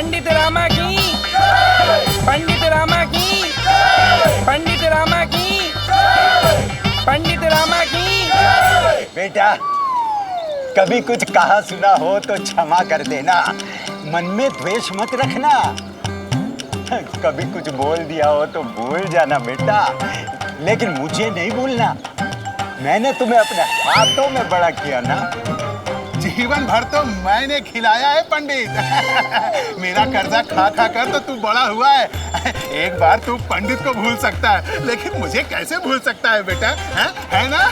पंडित रामा की, पंडित रामा की, पंडित रामा की, पंडित रामा की। बेटा, कभी कुछ कहा सुना हो तो क्षमा कर देना, मन में द्वेष मत रखना। कभी कुछ बोल दिया हो तो भूल जाना बेटा, लेकिन मुझे नहीं भूलना। मैंने तुम्हें अपने हाथों में बड़ा किया ना। जीवन भर तो मैंने खिलाया है पंडित। मेरा कर्जा खा खा कर तो तू बड़ा हुआ है। एक बार तू पंडित को भूल सकता है, लेकिन मुझे कैसे भूल सकता है बेटा, है ना?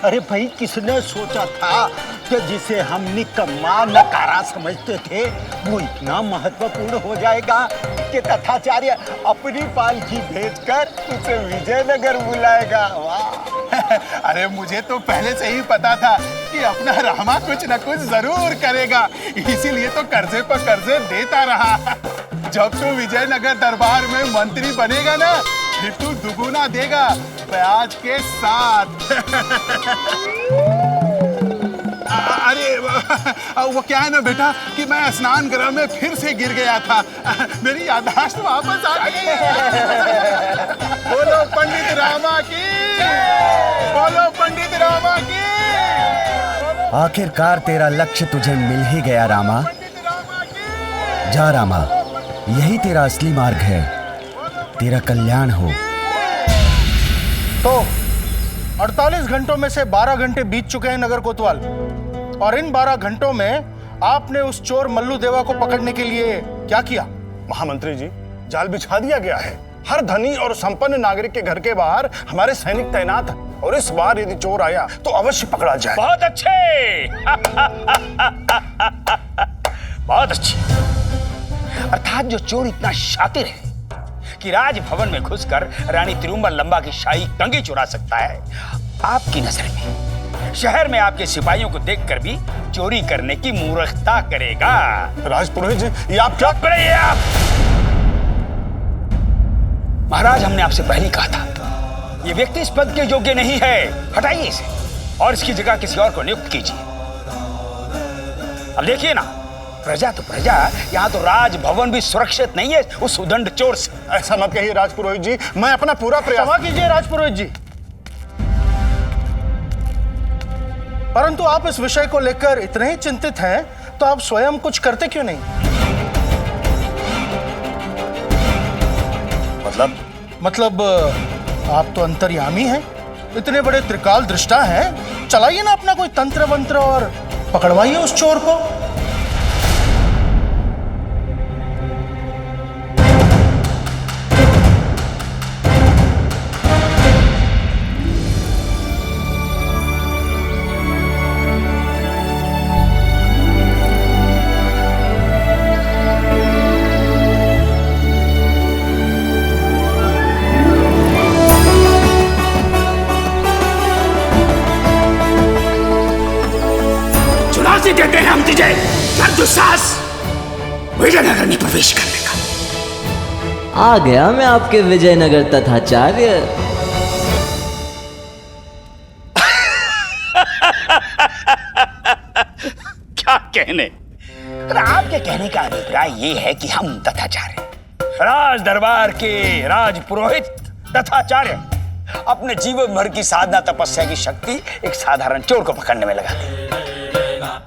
अरे भाई, किसने सोचा था कि जिसे हम निकम्मा नकारा समझते थे वो इतना महत्वपूर्ण हो जाएगा कि तथाचार्य अपनी पालकी भेजकर उसे विजयनगर बुलाएगा। वाह! अरे मुझे तो पहले से ही पता था कि अपना रामा कुछ न कुछ जरूर करेगा, इसीलिए तो कर्जे पर कर्जे देता रहा। जब तू विजयनगर दरबार में मंत्री बनेगा ना, फिर तू दुगुना देगा ब्याज के साथ। अरे वो क्या है ना बेटा कि मैं स्नान गृह में फिर से गिर गया था, मेरी याददाश्त वापस आ गई है। बोलो पंडित रामा की, बोलो पंडित रामा की। आखिरकार तेरा लक्ष्य तुझे मिल ही गया रामा। जा रामा, यही तेरा असली मार्ग है, तेरा कल्याण हो। तो 48 घंटों में से 12 घंटे बीत चुके हैं नगर कोतवाल, और इन 12 घंटों में आपने उस चोर मल्लू देवा को पकड़ने के लिए क्या किया? महामंत्री जी, जाल बिछा दिया गया है। हर धनी और संपन्न नागरिक के घर के बाहर हमारे सैनिक तैनात हैं, और इस बार यदि चोर आया तो अवश्य पकड़ा जाए। बहुत अच्छे। बहुत अच्छे। अर्थात जो चोर इतना शातिर है कि राजभवन में घुसकर रानी तिरुमल लंबा की शाही कंघी चुरा सकता है, आपकी नजर में शहर में आपके सिपाहियों को देखकर भी चोरी करने की मूर्खता करेगा। राजपुरोहित जी, ये आप क्या कर रहे हैं? आप महाराज, हमने आपसे पहले कहा था ये व्यक्ति इस पद के योग्य नहीं है, हटाइए इसे और इसकी जगह किसी और को नियुक्त कीजिए। अब देखिए ना, प्रजा तो प्रजा, यहाँ तो राजभवन भी सुरक्षित नहीं है उस उदंड चोर से। ऐसा मत कहिए राजपुरोहित जी, मैं अपना पूरा प्रयास। क्षमा कीजिए राजपुरोहित जी, परंतु आप इस विषय को लेकर इतने ही चिंतित हैं तो आप स्वयं कुछ करते क्यों नहीं? मतलब आप तो अंतर्यामी हैं, इतने बड़े त्रिकाल दृष्टा हैं, चलाइए ना अपना कोई तंत्र मंत्र और पकड़वाइए उस चोर को। देते हैं हम तुझे, कर जो साहस विजयनगर में प्रवेश करने का। आ गया मैं आपके विजयनगर तथाचार्य। क्या कहने? आपके कहने का अभिप्राय ये है कि हम तथाचार्य, राज दरबार के राजपुरोहित तथाचार्य, अपने जीवन भर की साधना तपस्या की शक्ति एक साधारण चोर को पकड़ने में लगा दें।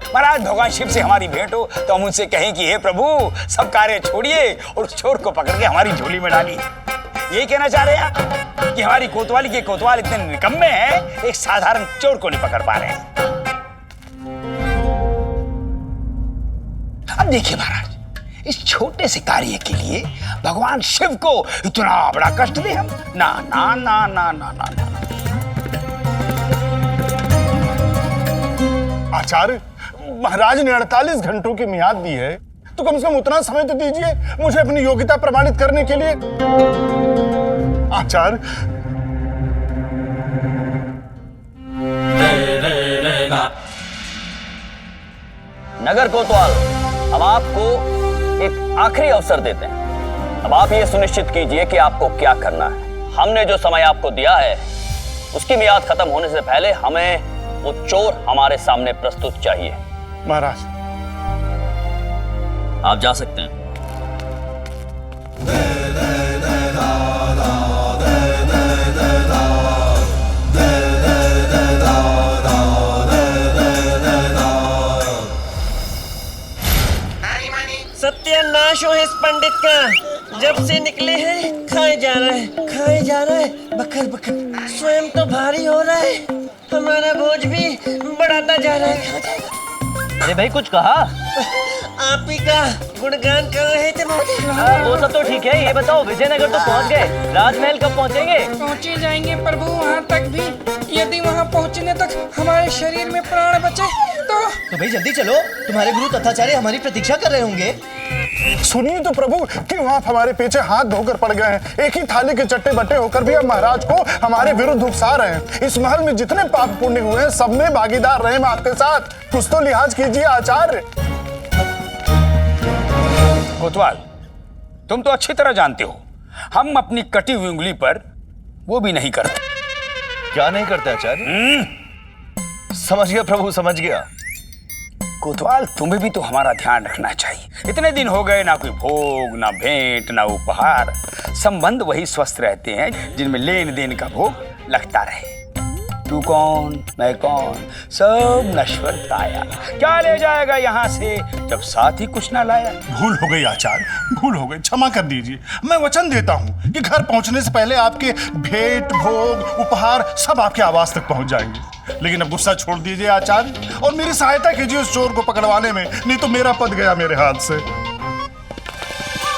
महाराज, भगवान शिव से हमारी भेंट हो तो हम उनसे कहें कि हे प्रभु, सब कार्य छोड़िए और उस चोर को पकड़ के हमारी झोली में डालिए। यही कहना चाह रहे हैं आप कि हमारी कोतवाली के कोतवाल इतने निकम्मे हैं, एक साधारण चोर को नहीं पकड़ पा रहे हैं। अब देखिए महाराज, इस छोटे से कार्य के लिए भगवान शिव को इतना बड़ा कष्ट दे हम? ना ना ना ना ना ना ना। आचार्य, महाराज ने 48 घंटों की मियाद दी है, तो कम से कम उतना समय तो दीजिए मुझे अपनी योग्यता प्रमाणित करने के लिए। आचार्य, नगर कोतवाल, हम आपको एक आखिरी अवसर देते हैं। अब आप ये सुनिश्चित कीजिए कि आपको क्या करना है। हमने जो समय आपको दिया है उसकी मियाद खत्म होने से पहले हमें वो चोर हमारे सामने प्रस्तुत चाहिए। महाराज, आप जा सकते हैं। सत्यानाश हो इस पंडित का। जब से निकले हैं खाए जा रहा है बकर बकर। स्वयं तो भारी हो रहा है, हमारा बोझ भी बढ़ाता जा रहा है। अरे भाई कुछ कहा? आप ही का गुणगान कर रहे थे वो सब तो ठीक है, ये बताओ विजयनगर तो पहुंच गए, राजमहल कब पहुंचेंगे? पहुंचे जाएंगे प्रभु वहाँ तक भी। यदि वहाँ पहुँचने तक हमारे शरीर में प्राण बचे तो भाई जल्दी चलो, तुम्हारे गुरु तथाचार्य हमारी प्रतीक्षा कर रहे होंगे। सुनिए तो प्रभु कि वहाँ हमारे पीछे हाथ धोकर पड़ गए हैं। एक ही थाली के चट्टे बट्टे होकर भी अब महाराज को हमारे विरुद्ध उकसा रहे हैं। इस महल में जितने पाप पुण्य हुए हैं सब में भागीदार रहे हम आपके साथ। कुछ तो लिहाज कीजिए आचार्य। कोतवाल, तुम तो अच्छी तरह जानते हो हम अपनी कटी हुई उंगली पर वो भी नहीं करते। क्या नहीं करते आचार्य? समझ गया प्रभु, समझ गया। कोतवाल, तुम्हें भी तो हमारा ध्यान रखना चाहिए। इतने दिन हो गए, ना कोई भोग, ना भेंट, ना उपहार। संबंध वही स्वस्थ रहते हैं जिनमें लेन देन का भोग लगता रहे। तू कौन, मैं कौन, सब नश्वर काया। क्या ले जाएगा यहाँ से जब साथ ही कुछ ना लाया? भूल हो गई आचार्य, भूल हो गई, क्षमा कर दीजिए। मैं वचन देता हूँ कि घर पहुँचने से पहले आपके भेंट, भोग, उपहार सब आपके आवास तक पहुँच जाएंगे। लेकिन अब गुस्सा छोड़ दीजिए आचार्य और मेरी सहायता कीजिए उस चोर को पकड़वाने में, नहीं तो मेरा पद गया मेरे हाथ से।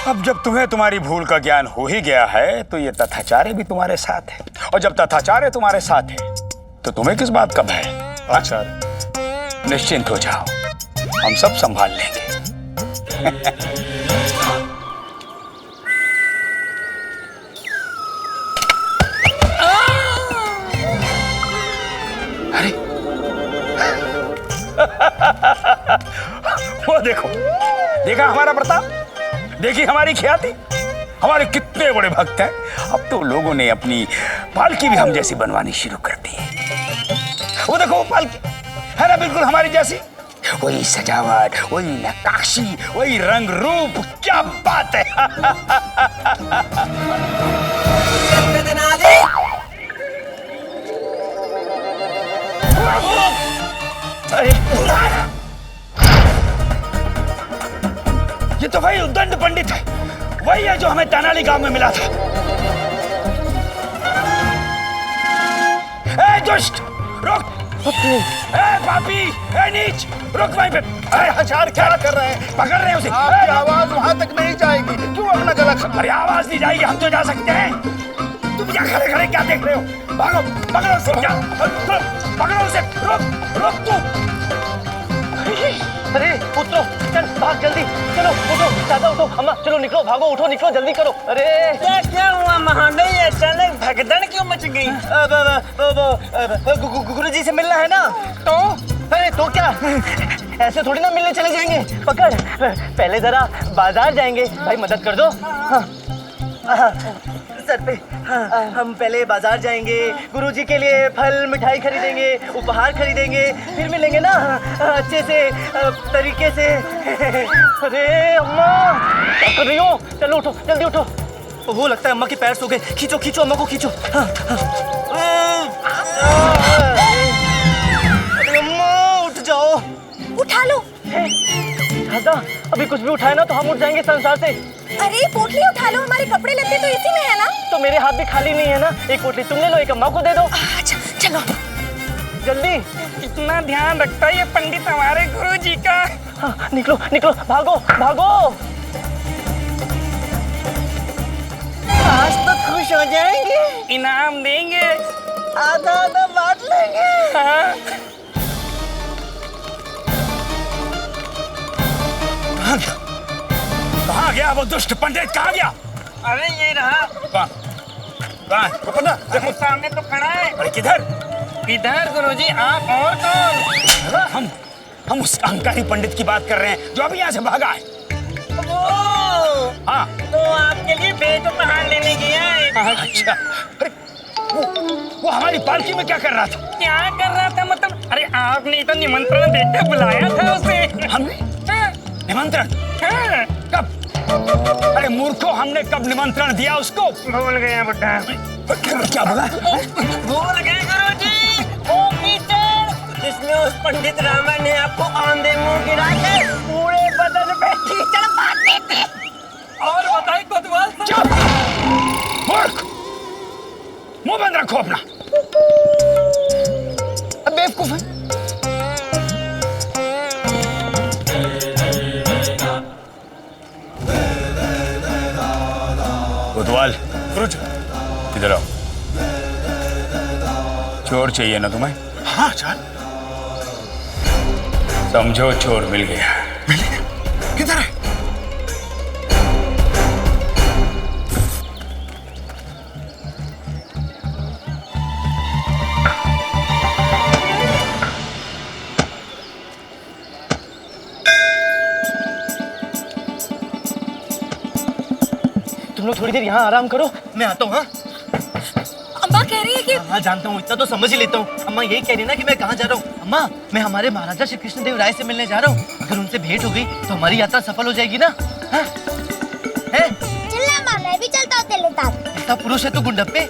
अब जब तुम्हें तुम्हारी भूल का ज्ञान हो ही गया है तो ये तथाचार्य भी तुम्हारे साथ है, और जब तथाचार्य तुम्हारे साथ है तो तुम्हें किस बात का भय? आचार्य निश्चिंत हो जाओ, हम सब संभाल लेंगे। अरे वो देखो, देखा हमारा प्रताप, देखी हमारी ख्याति, हमारे कितने बड़े भक्त हैं। अब तो लोगों ने अपनी पालकी भी हम जैसी बनवानी शुरू कर दी है। वो देखो, वो पालकी है ना बिल्कुल हमारी जैसी, वही सजावट, वही नक्काशी, वही रंग रूप, क्या बात है। अरे ये तो वही उद्दंड पंडित है, वही है जो हमें तेनाली गांव में मिला था। ए दुष्ट, रुक! ए पापी, ए नीच, रुक वहीं पे। अरे आचार्य क्या कर रहे हैं? पकड़ रहे हैं उसे। आपकी आवाज वहां तक नहीं जाएगी, क्यों अपना गला खड़ा? अरे आवाज नहीं जाएगी, हम तो जा सकते हैं। तुम क्या खड़े खड़े क्या देख रहे हो? भागो, पकड़ो उसे। क्या? पकड़ो उसे, रुक, रुक तू। अरे उठो, चल भाग जल्दी, चलो उठो, दादा उठो, अम्मा चलो निकलो, भागो, उठो, निकलो, जल्दी करो। अरे क्या हुआ महोदय, अचानक भगदड़ क्यों मच गई? गुरुजी से मिलना है ना? तो अरे तो क्या, ऐसे थोड़ी ना मिलने चले जाएंगे। पकड़, पहले जरा बाजार जाएंगे, भाई मदद कर दो। हाँ, सर पे। हाँ, हम पहले बाजार जाएंगे, गुरुजी के लिए फल मिठाई खरीदेंगे, उपहार खरीदेंगे, फिर मिलेंगे ना अच्छे से तरीके से। अरे अम्मा क्या कर रही हो? चलो उठो, जल्दी उठो। वो लगता है अम्मा के पैर सो गए, खींचो खींचो अम्मा को, खींचो। हाँ, हाँ। अरे अम्मा उठ जाओ। उठा लो। दादा अभी कुछ भी उठाए ना तो हम उठ जाएंगे संसार से। अरे पोटली उठा लो, हमारे कपड़े लत्ते तो इसी में है ना। तो मेरे हाथ भी खाली नहीं है ना, एक पोटली तुम ले लो, एक अम्मा को दे दो। अच्छा चलो जल्दी। इतना ध्यान रखता है ये पंडित हमारे गुरुजी का। हाँ, निकलो निकलो, भागो भागो। आज तो खुश हो जाएंगे, इनाम देंगे, आधा आधा बांट लेंगे। हाँ। कहाँ गया वो दुष्ट पंडित, कहाँ गया? अरे ये रहा। कहाँ? कहाँ? देखो सामने तो खड़ा है। अरे किधर? इधर गुरुजी, आप और कौन? हम उस अहंकारी पंडित की बात कर रहे हैं जो अभी यहाँ से भागा है। वो हाँ तो आपके लिए भेंट उपहार लेने गया है। अच्छा, अरे वो हमारी पालकी में क्या कर रहा था? क्या कर रहा था मतलब? अरे आपने तो निमंत्रण देकर बुलाया था उसे। हमने? निमंत्रण? हाँ, कब? अरे मूर्खों, हमने कब निमंत्रण दिया उसको? भूल गया बुड्ढा। क्या बोला? भूल गए गुरुजी, वो कीचड़ जिसमें उस पंडित रामा ने आपको आंधे मुंह गिरा के पूरे बदन पे कीचड़ मारते थे। और बताइए कोतवाल साहब। चुप! मूर्ख! मुंह बंद रखो अपना। अब बेवकूफ है। कोतवाल, इधर आओ। चोर चाहिए ना तुम्हें? हाँ आचार्य। समझो चोर मिल गया। मिल गया? किधर है? तुम लोग थोड़ी देर यहाँ आराम करो, मैं आता हूँ। हाँ अम्मा कह रही है कि हाँ जानता हूँ, इतना तो समझ ही लेता हूँ। अम्मा यही कह रही है ना कि मैं कहाँ जा रहा हूँ। अम्मा, मैं हमारे महाराजा श्री कृष्णदेव राय से मिलने जा रहा हूँ। अगर उनसे भेंट हो गई तो हमारी यात्रा सफल हो जाएगी ना? हाँ? है? चलना माँ, मैं भी चलता हूँ तेरे साथ। इतना पुरुष है तू गुंडप्पे,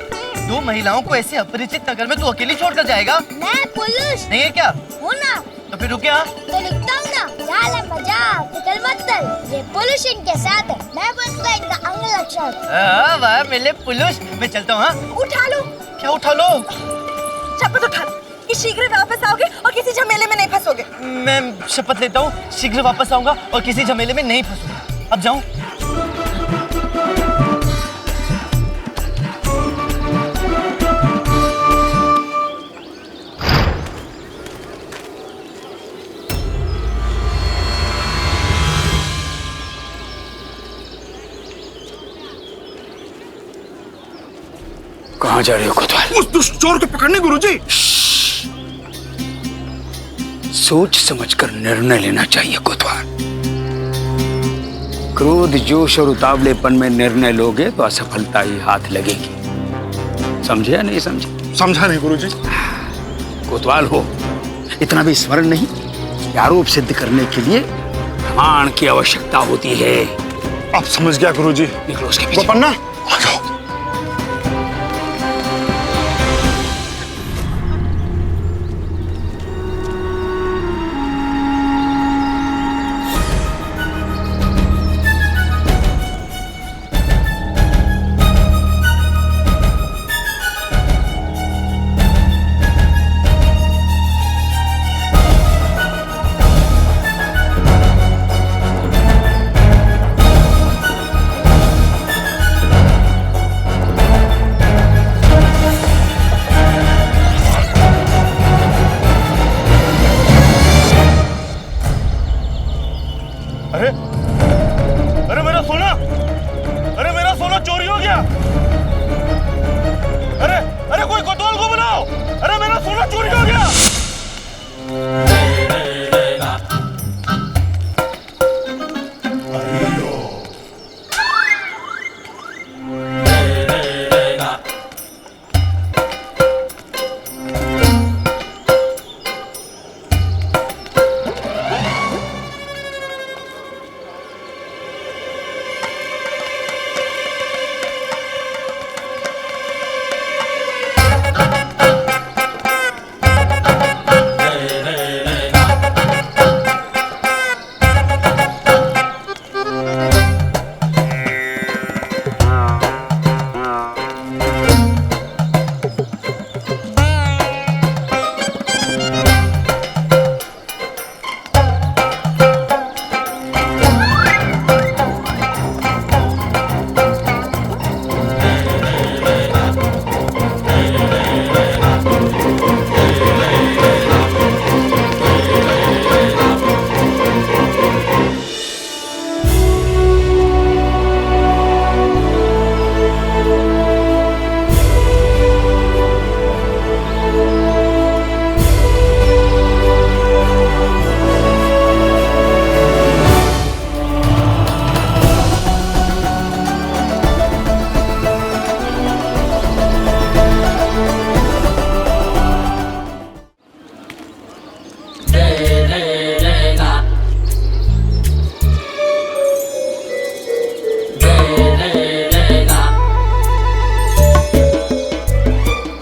दो महिलाओं को ऐसे अपरिचित नगर में तू अकेली छोड़कर जाएगा? मैं पुरुष नहीं है क्या? हूँ ना। तो फिर रुके यहाँ। तो लिखता हूँ ना, जाला मजाक फिकल मत कर, ये पुरुष इनके साथ है, मैं बनूंगा इनका अंग रक्षक। वाह मेरे पुरुष, मैं चलता हूँ। हाँ उठा लो। क्या उठा लो? शपथ उठा लो कि शीघ्र वापस आओगे और किसी झमेले में नहीं फंसोगे। मैं शपथ लेता हूँ, शीघ्र वापस आऊंगा और किसी झमेले में नहीं फंसूंगा। अब जाऊं? कहाँ जा रहे हो कोतवाल? उस दुष्ट चोर को पकड़ने गुरुजी। सोच समझकर निर्णय लेना चाहिए कोतवाल। क्रोध, जोश और उतावलेपन में निर्णय लोगे तो असफलता ही हाथ लगेगी। समझे या नहीं समझे? समझा नहीं गुरुजी। कोतवाल हो, इतना भी स्मरण नहीं कि आरोप सिद्ध करने के लिए प्रमाण की आवश्यकता होती है। अब समझ गया गुरुजी। निकलो उसके पीछे। गोपन्ना, आ जाओ।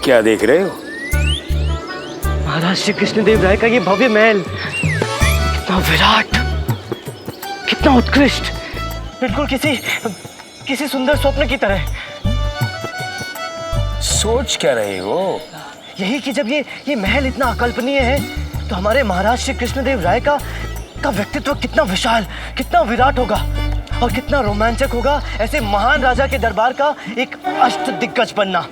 क्या देख रहे हो? महाराज श्री कृष्णदेव राय का ये भव्य महल कितना विराट, कितना उत्कृष्ट, बिल्कुल किसी सुंदर स्वप्न की तरह। सोच क्या रहे हो? यही कि जब ये महल इतना अकल्पनीय है तो हमारे महाराज श्री कृष्णदेव राय का व्यक्तित्व कितना विशाल, कितना विराट होगा और कितना रोमांचक होगा ऐसे महान राजा के दरबार का एक अष्ट दिग्गज बनना।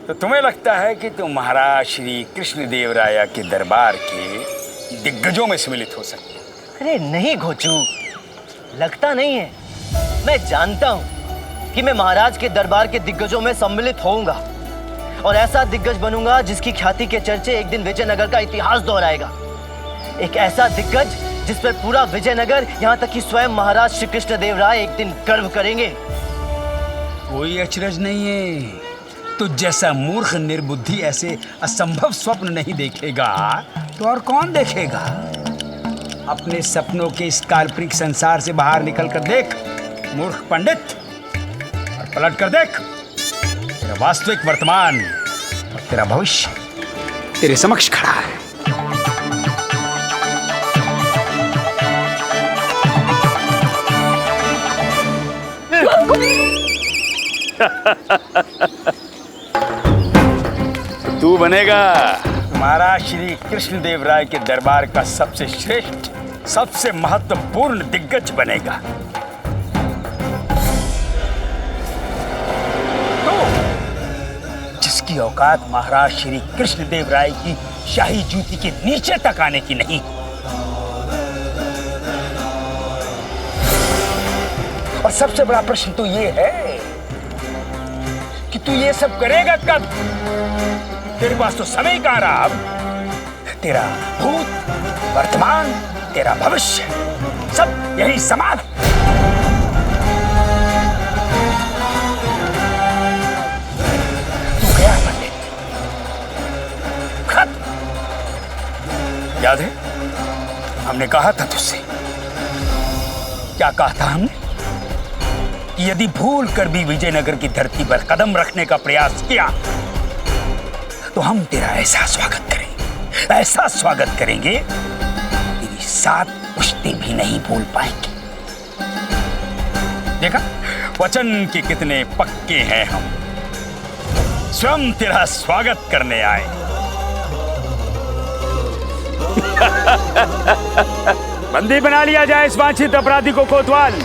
तो तुम्हें लगता है कि तुम महाराज श्री कृष्णदेव राय के दरबार के दिग्गजों में सम्मिलित हो सकते हो? अरे नहीं घोचू, लगता नहीं है, मैं जानता हूं कि मैं महाराज के दरबार के दिग्गजों में सम्मिलित होऊंगा और ऐसा दिग्गज बनूंगा जिसकी ख्याति के चर्चे एक दिन विजयनगर का इतिहास दोहराएगा। एक ऐसा दिग्गज जिस पर पूरा विजयनगर, यहाँ तक कि स्वयं महाराज श्री कृष्णदेव राय एक दिन गर्व करेंगे। कोई अचरज नहीं है, तो जैसा मूर्ख निर्बुद्धि ऐसे असंभव स्वप्न नहीं देखेगा तो और कौन देखेगा? अपने सपनों के इस काल्पनिक संसार से बाहर निकल कर देख मूर्ख पंडित, और पलट कर देख, तेरा वास्तविक वर्तमान और तेरा भविष्य तेरे समक्ष खड़ा है। तू बनेगा महाराज श्री कृष्णदेव राय के दरबार का सबसे श्रेष्ठ, सबसे महत्वपूर्ण दिग्गज बनेगा। तो जिसकी औकात महाराज श्री कृष्णदेव राय की शाही जूती के नीचे तक आने की नहीं। और सबसे बड़ा प्रश्न तो ये है कि तू ये सब करेगा कब? तेरे पास तो समय कहाँ रहा अब? तेरा भूत, वर्तमान, तेरा भविष्य सब यही समान। तू गया पंडित, खत्म। याद है हमने कहा था तुझसे, क्या कहा था हमने? कि यदि भूल कर भी विजयनगर की धरती पर कदम रखने का प्रयास किया तो हम तेरा ऐसा स्वागत करेंगे, ऐसा स्वागत करेंगे, तेरी 7 पुश्ते भी नहीं भूल पाएंगे। देखा वचन के कितने पक्के हैं हम, स्वयं तेरा स्वागत करने आए। बंदी बना लिया जाए इस वांछित अपराधी को कोतवाल।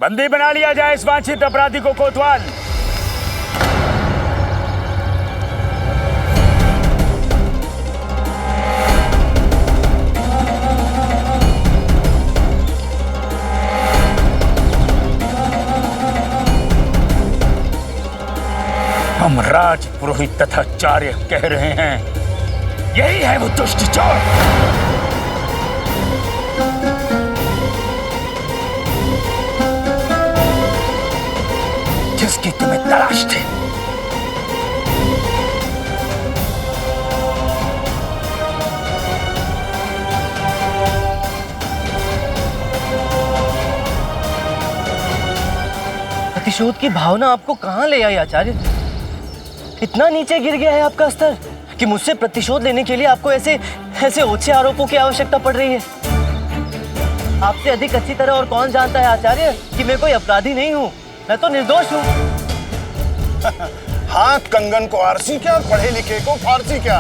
बंदी बना लिया जाए इस वांछित अपराधी को कोतवाल। हम राज पुरोहित तथा आचार्य कह रहे हैं, यही है वो दुष्ट चोर जिसकी तुम्हें तलाश थी। प्रतिशोध की भावना आपको कहां ले आई आचार्य? इतना नीचे गिर गया है आपका स्तर कि मुझसे प्रतिशोध लेने के लिए आपको ऐसे ओछे आरोपों की आवश्यकता पड़ रही है। आपसे अधिक अच्छी तरह और कौन जानता है आचार्य कि मैं कोई अपराधी नहीं हूँ, मैं तो निर्दोष हूँ। हाँ, कंगन को आरसी क्या, पढ़े लिखे को फारसी क्या,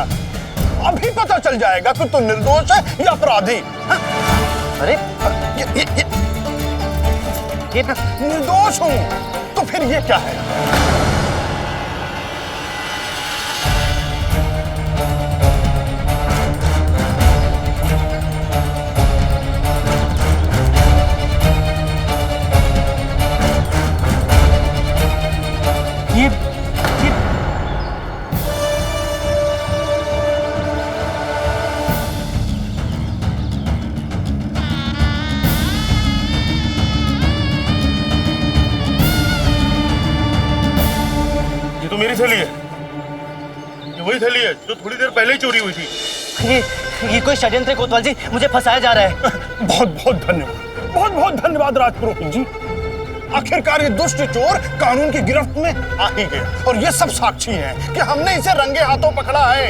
अभी पता चल जाएगा कि तू निर्दोष है या अपराधी। अरे ये निर्दोष हूँ तो फिर ये क्या है? मेरी थैली है, ये वही थैली है जो थोड़ी देर पहले ही चोरी हुई थी। ये कोई षड्यंत्र है कोतवाल जी, मुझे फंसाया जा रहा है। बहुत बहुत धन्यवाद, बहुत बहुत धन्यवाद राजपुरोहित जी। आखिरकार ये दुष्ट चोर कानून की गिरफ्त में आ ही गया और ये सब साक्षी हैं कि हमने इसे रंगे हाथों पकड़ा है।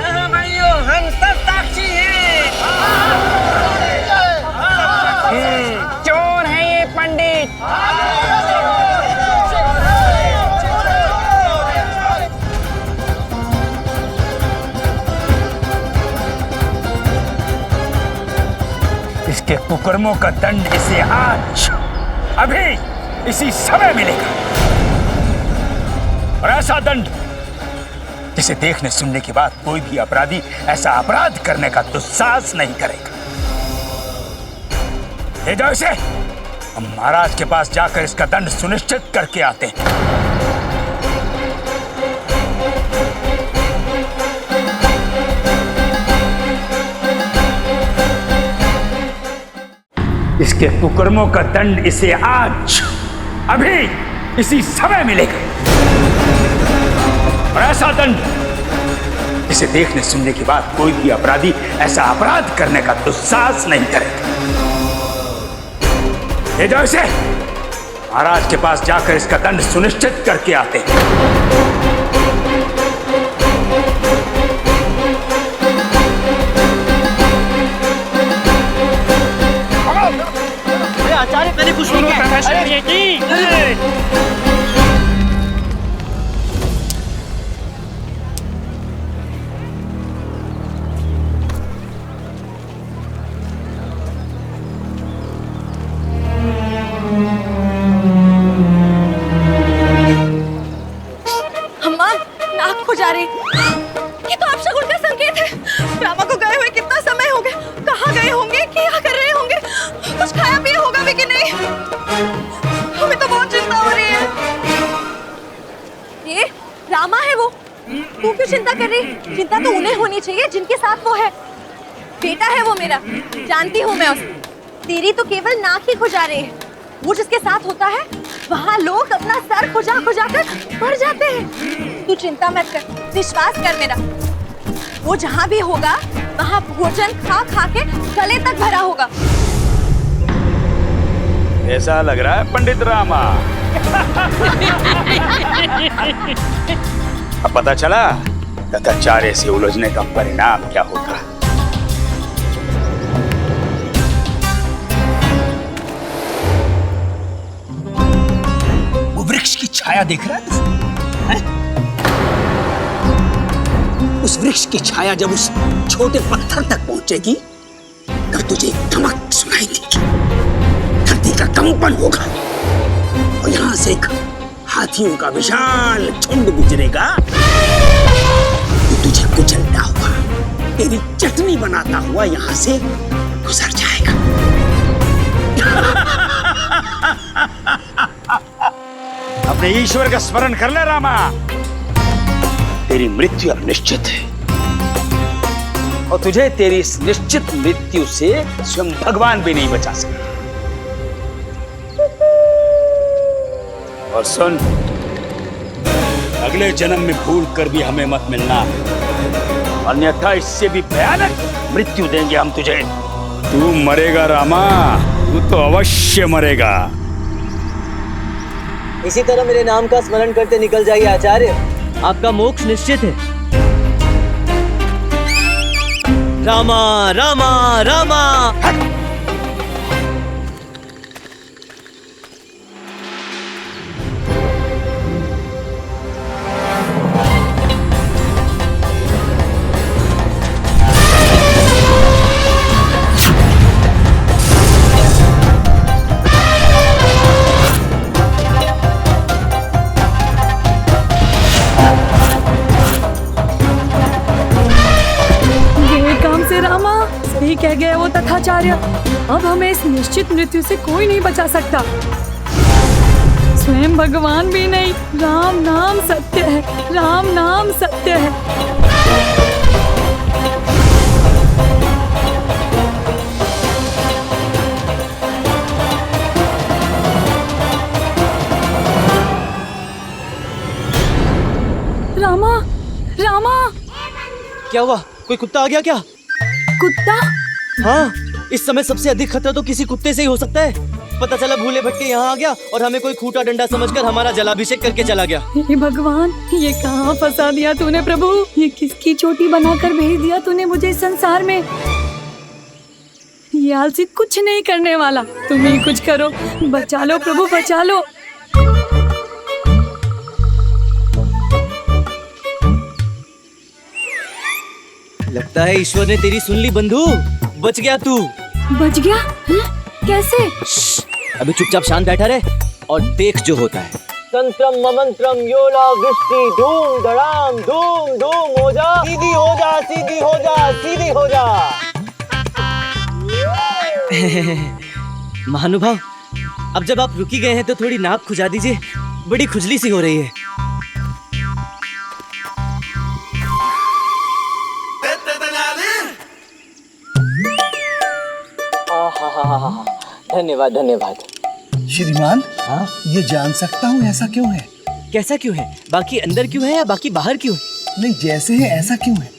हाँ भाइयों, हम सब साक्षी हैं। चोर है ये पंडित। इसके कुकर्मों का दंड इसे आज अभी इसी समय मिलेगा, और ऐसा दंड जिसे देखने सुनने के बाद कोई भी अपराधी ऐसा अपराध करने का दुस्साहस नहीं करेगा। ले जाओ इसे, हम महाराज के पास जाकर इसका दंड सुनिश्चित करके आते हैं। इसके कुकर्मों का दंड इसे आज अभी इसी समय मिलेगा, और ऐसा दंड जिसे देखने सुनने के बाद कोई भी अपराधी ऐसा अपराध करने का दुस्साहस नहीं करेगा। ले जाओ इसे, महाराज के पास जाकर इसका दंड सुनिश्चित करके आते हैं। आचार्य मैंने कुछ नहीं किया। अम्मा, नाक हो जा रही। ये तो अपशगुन का संकेत है। रामा को गए हुए कितना समय हो गया, कहाँ गए होंगे, क्या कर रहे होंगे, कुछ खाया पिया होगा भी कि नहीं। हमें तो बहुत चिंता हो रही है। ये रामा है वो, तू क्यों चिंता कर रही? चिंता तो उन्हें होनी चाहिए जिनके साथ वो है। बेटा है वो मेरा, जानती हूँ मैं उसे। तेरी तो केवल नाक ही खुजा रही है। वो जिसके साथ होता है वहाँ लोग अपना सर खुजा खुजा कर मर जाते हैं। तू चिंता मत कर, विश्वास कर मेरा। वो जहाँ भी होगा वहाँ भोजन खा खा के गले तक भरा होगा। ऐसा लग रहा है पंडित रामा। अब पता चला तथाचार्य से उलझने का परिणाम क्या होगा। वो वृक्ष की छाया देख रहा है तू? उस वृक्ष की छाया जब उस छोटे पत्थर तक पहुंचेगी तब तुझे एक धमक सुनाई देगी, धरती का कंपन होगा और यहां से एक हाथियों का विशाल झुंड गुजरेगा तो तुझे कुचलता हुआ, तेरी चटनी बनाता हुआ यहां से गुजर जाएगा। अपने ईश्वर का स्मरण कर ले रामा, तेरी मृत्यु अब निश्चित है और तुझे तेरी इस निश्चित मृत्यु से स्वयं भगवान भी नहीं बचा सकते। और सुन, अगले जन्म में भूल कर भी हमें मत मिलना, अन्यथा इससे भी भयानक मृत्यु देंगे हम तुझे। तू मरेगा रामा, तू तो अवश्य मरेगा। इसी तरह मेरे नाम का स्मरण करते निकल जाइए आचार्य, आपका मोक्ष निश्चित है। रामा रामा रामा। कह गए वो तथाचार्य, अब हमें इस निश्चित मृत्यु से कोई नहीं बचा सकता, स्वयं भगवान भी नहीं। राम नाम सत्य है, राम नाम सत्य है। रामा, रामा, क्या हुआ? कोई कुत्ता आ गया क्या? कुत्ता? हाँ, इस समय सबसे अधिक खतरा तो किसी कुत्ते से ही हो सकता है। पता चला भूले भटके यहाँ आ गया और हमें कोई खूंटा डंडा समझकर हमारा जलाभिषेक करके चला गया। हे भगवान, ये कहाँ फंसा दिया तूने प्रभु? ये किसकी चोटी बनाकर भेज दिया तूने मुझे इस संसार में? ये आलसी कुछ नहीं करने वाला, तुम ही कुछ करो। बचा लो प्रभु, बचा लो। लगता है ईश्वर ने तेरी सुन ली बंधु। बच गया तू। बच गया? कैसे? अभी चुपचाप शांत बैठा रहे और देख जो होता है। तंत्रम ममंत्रम योला वृष्टि धूम धड़ाम धूम धूम हो जा, सीधी हो जा, सीधी हो जा, सीधी हो जा। महानुभाव, अब जब आप रुकी गए हैं तो थोड़ी नाक खुजा दीजिए, बड़ी खुजली सी हो रही है। धन्यवाद धन्यवाद। श्रीमान, हाँ? ये जान सकता हूँ ऐसा क्यों है? कैसा क्यों है? बाकी अंदर क्यों है या बाकी बाहर क्यों है? नहीं, जैसे है ऐसा क्यों है?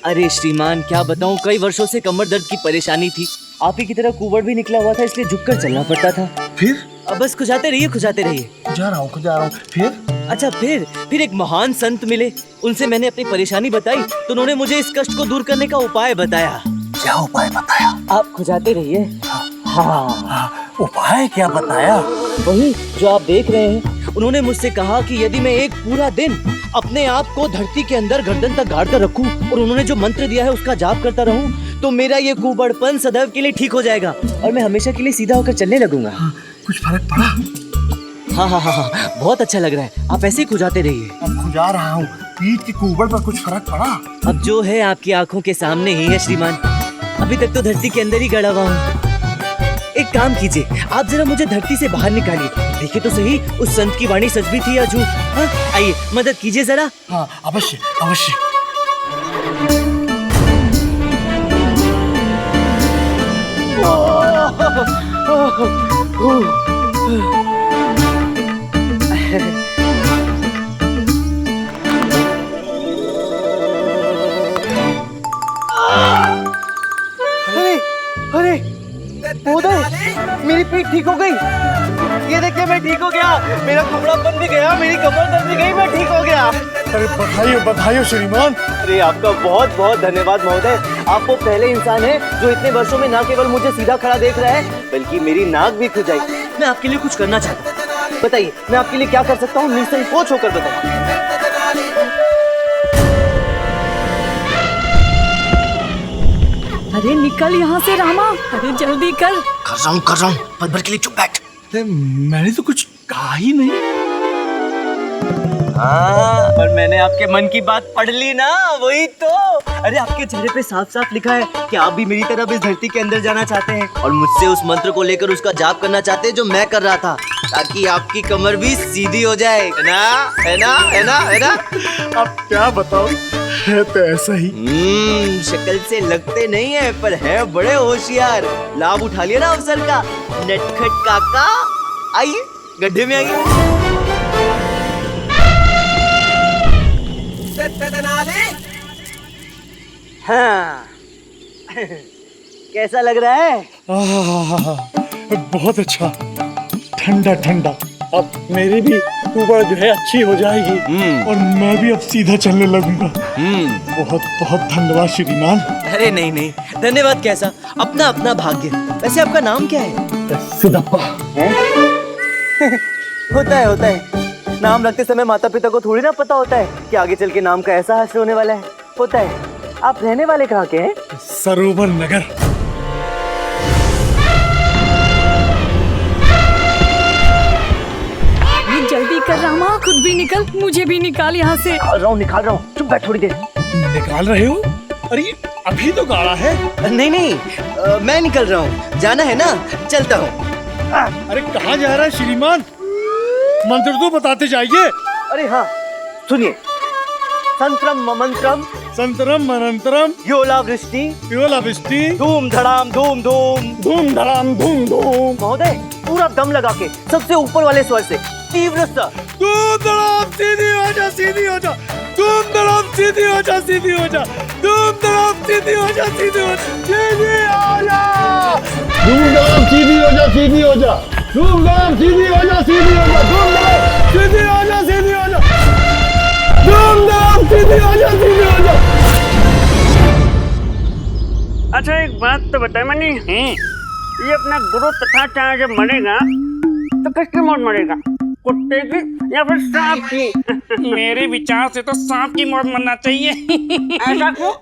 अरे श्रीमान, क्या बताऊं, कई वर्षों से कमर दर्द की परेशानी थी। आप ही की तरह कुबड़ भी निकला हुआ था, इसलिए झुककर चलना पड़ता था। फिर? अब बस खुजाते रहिए, खुजाते रहिए। खुजा रहा हूँ। फिर? अच्छा, फिर एक महान संत मिले, उनसे मैंने अपनी परेशानी बताई तो उन्होंने मुझे इस कष्ट को दूर करने का उपाय बताया। क्या उपाय बताया? आप खुजाते रहिए। हाँ, उपाय क्या बताया? वही जो आप देख रहे हैं। उन्होंने मुझसे कहा कि यदि मैं एक पूरा दिन अपने आप को धरती के अंदर गर्दन तक गाड़ कर रखूं और उन्होंने जो मंत्र दिया है उसका जाप करता रहूं, तो मेरा ये कुबड़पन सदैव के लिए ठीक हो जाएगा और मैं हमेशा के लिए सीधा होकर चलने लगूंगा। कुछ फर्क पड़ा? हाँ, बहुत अच्छा लग रहा है। आप ऐसे ही खुजाते रहिए। अब खुजा रहा हूँ। पीठ की कुबड़ पर कुछ फर्क पड़ा? अब जो है आपकी आंखों के सामने ही है श्रीमान। अभी तक तो धरती के अंदर ही गड़ा हुआ हूँ। एक काम कीजिए, आप जरा मुझे धरती से बाहर निकालिए, देखिए तो सही उस संत की वाणी सच भी थी या झूठ। हाँ, आइए मदद कीजिए जरा। हाँ, अवश्य अवश्य। अरे उदय, मेरी पीठ ठीक हो गई। ये देखिए, मैं ठीक हो गया। मेरा कुबड़ापन भी गया, मेरी कमर दर्द भी गई, मैं ठीक हो गया। अरे बधाई श्रीमान। अरे आपका बहुत बहुत धन्यवाद महोदय। आप वो पहले इंसान हैं जो इतने वर्षों में न केवल मुझे सीधा खड़ा देख रहा है, बल्कि मेरी नाक भी खुजाई। मैं आपके लिए कुछ करना चाहता हूँ। बताइए, मैं आपके लिए क्या कर सकता हूँ? निसंकोच होकर बताइए। अरे निकल यहाँ से रामा, अरे जल्दी कर। कर रहा हूँ। पल भर के लिए चुप बैठ। मैंने तो कुछ कहा ही नहीं। हाँ, पर मैंने आपके मन की बात पढ़ ली ना, वही तो। अरे आपके चेहरे पे साफ साफ लिखा है कि आप भी मेरी तरफ इस धरती के अंदर जाना चाहते हैं और मुझसे उस मंत्र को लेकर उसका जाप करना चाहते हैं जो मैं कर रहा था, ताकि आपकी कमर भी सीधी हो जाए। है ना? अब क्या बताओ, है तो ऐसा ही। शक्ल से लगते नहीं है, पर है बड़े होशियार। लाभ उठा लिया ना अवसर का। नटखट काका, आइए गड्ढे में आइए। हाँ, कैसा लग रहा है? बहुत अच्छा, ठंडा ठंडा। अब मेरी भी कुबड़ जो है अच्छी हो जाएगी और मैं भी अब सीधा चलने लगूंगा। बहुत बहुत धन्यवाद श्रीमान। अरे नहीं, धन्यवाद कैसा, अपना अपना भाग्य। वैसे आपका नाम क्या है? सिद्धप्पा। होता है। नाम रखते समय माता पिता को थोड़ी ना पता होता है कि आगे चल के नाम का ऐसा हश्र होने वाला है। होता है। आप रहने वाले कहाँ के हैं? सरोवर नगर। जल्दी कर रामा, खुद भी निकल, मुझे भी निकाल यहाँ से। निकाल रहा हूँ। चुप बैठ थोड़ी देर। निकाल रहे हो? अरे अभी तो गाड़ा है। नहीं, मैं निकल रहा हूँ। जाना है ना, चलता हूँ। अरे कहाँ जा रहा है श्रीमान? मंत्र तो बताते जाइए। अरे हाँ, सुनिए। संतरम मनंतरम योला वृष्टि धूम धड़ाम धूम धूम। महोदय, पूरा दम लगा के सबसे ऊपर वाले स्वर से तीव्र सा। धूम धड़ाम सीधी हो जा, धूम धड़ाम सीधी हो जा, धूम धड़ाम सीधी हो जा, सीधी हो जा, सीधी हो जा। धूमधाम सीधी हो जा, सीधी हो जा, धूमधाम सीधी हो जा, सीधी हो जा, धूमधाम सीधी हो जा, सीधी हो जा, धूमधाम सीधी हो जा, सीधी हो जा। अच्छा एक बात तो बता मनी, ये अपना गुरु तथाचार्य जब मरेगा तो किसकी मौत मरेगा, कुत्ते की या फिर सांप की? मेरे विचार से तो सांप की मौत मरना चाहिए। ऐसा क्यों?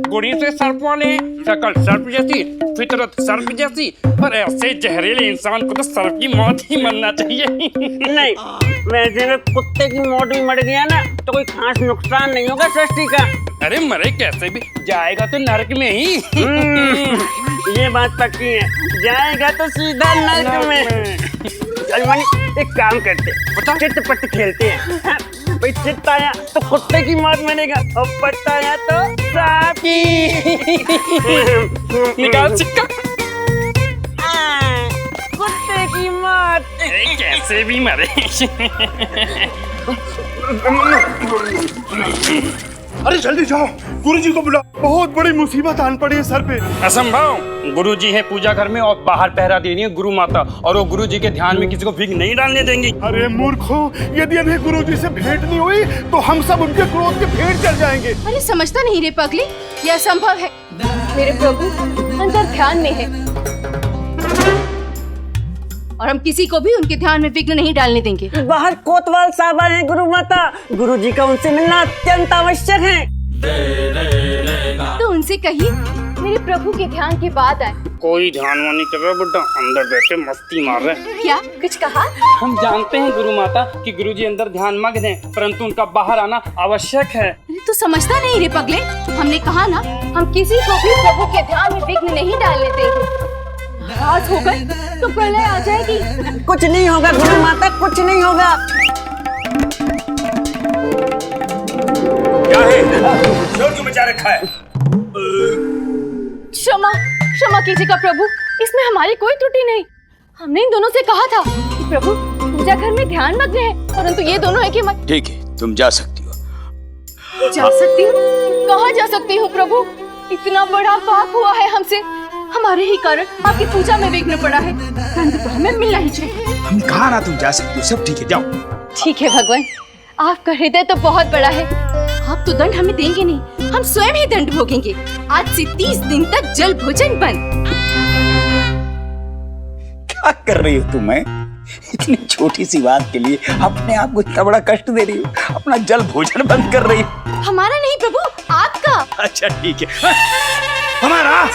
गुड़ी से सर्प वाले, शकल सर्प जैसी, फितरत सर्प जैसी, और ऐसे जहरीले इंसान को तो सर्प की मौत ही मरना चाहिए। नहीं, वैसे में कुत्ते की मौत भी मर गया ना तो कोई खास नुकसान नहीं होगा सृष्टि का। अरे मरे कैसे भी, जाएगा तो नरक में ही। ये बात पक्की है, जाएगा तो सीधा नरक में। चल मनी एक काम करते, चिट-पट खेलते हैं। भाई चिट आया तो कुत्ते की मौत मरेगा और पट आया तो सांप की। निकाल सिक्का। कुत्ते की मौत कैसे भी मरे। अरे जल्दी जाओ, गुरुजी को बुलाओ, बहुत बड़ी मुसीबत आन पड़ी है सर पे। असंभव, गुरुजी है पूजा घर में और बाहर पहरा दे रही है गुरु माता, और वो गुरुजी के ध्यान में किसी को विघ्न नहीं डालने देंगी। अरे मूर्खों, यदि हमें गुरुजी से भेंट नहीं हुई तो हम सब उनके क्रोध के भेंट चल जाएंगे। अरे समझता नहीं रे पगली, यह असंभव है। मेरे प्रभु अंदर ध्यान में है और हम किसी को भी उनके ध्यान में विघ्न नहीं डालने देंगे। बाहर कोतवाल साहब है गुरु माता, गुरुजी का उनसे मिलना अत्यंत आवश्यक है। तो उनसे कहिए मेरे प्रभु के ध्यान के बाद आए। कोई ध्यान नहीं कर रहा बुड्ढा, अंदर बैठे मस्ती मार रहे। क्या कुछ कहा? हम जानते हैं गुरु माता कि गुरुजी अंदर ध्यान मग्न हैं, परंतु उनका बाहर आना आवश्यक है। तू समझता नहीं रे पगले, हमने कहा ना हम किसी को भी प्रभु के ध्यान में विघ्न नहीं डालने देंगे। नाराज हो गए तो प्रलय आ जाएगी। कुछ नहीं होगा गुरु माता, कुछ नहीं होगा। क्या है? शोर क्यों मचा रखा है? क्षमा क्षमा कीजिएगा प्रभु, इसमें हमारी कोई त्रुटि नहीं। हमने इन दोनों से कहा था कि प्रभु पूजा घर में ध्यान मग्न है, परंतु ये दोनों है कि मत। ठीक है, तुम जा सकती हो। जा सकती हूँ? कहाँ जा सकती हूँ प्रभु? इतना बड़ा पाप हुआ है हमसे, हमारे ही कारण आपकी पूजा में विघ्न पड़ा है। दंड तो हमें मिलना ही चाहिए। हम कहा ना तुम जा सकती हो, सब ठीक है, जाओ। ठीक है भगवान, आपका हृदय तो बहुत बड़ा है। आप तो दंड हमें देंगे नहीं, हम स्वयं ही दंड भोगेंगे। आज से 30 दिन तक जल भोजन बंद। क्या कर रही हो तुम? इतनी छोटी सी बात के लिए अपने आप को इतना बड़ा कष्ट दे रही हो, अपना जल भोजन बंद कर रही हो। हमारा नहीं प्रभु, आपका। अच्छा ठीक है, हमारा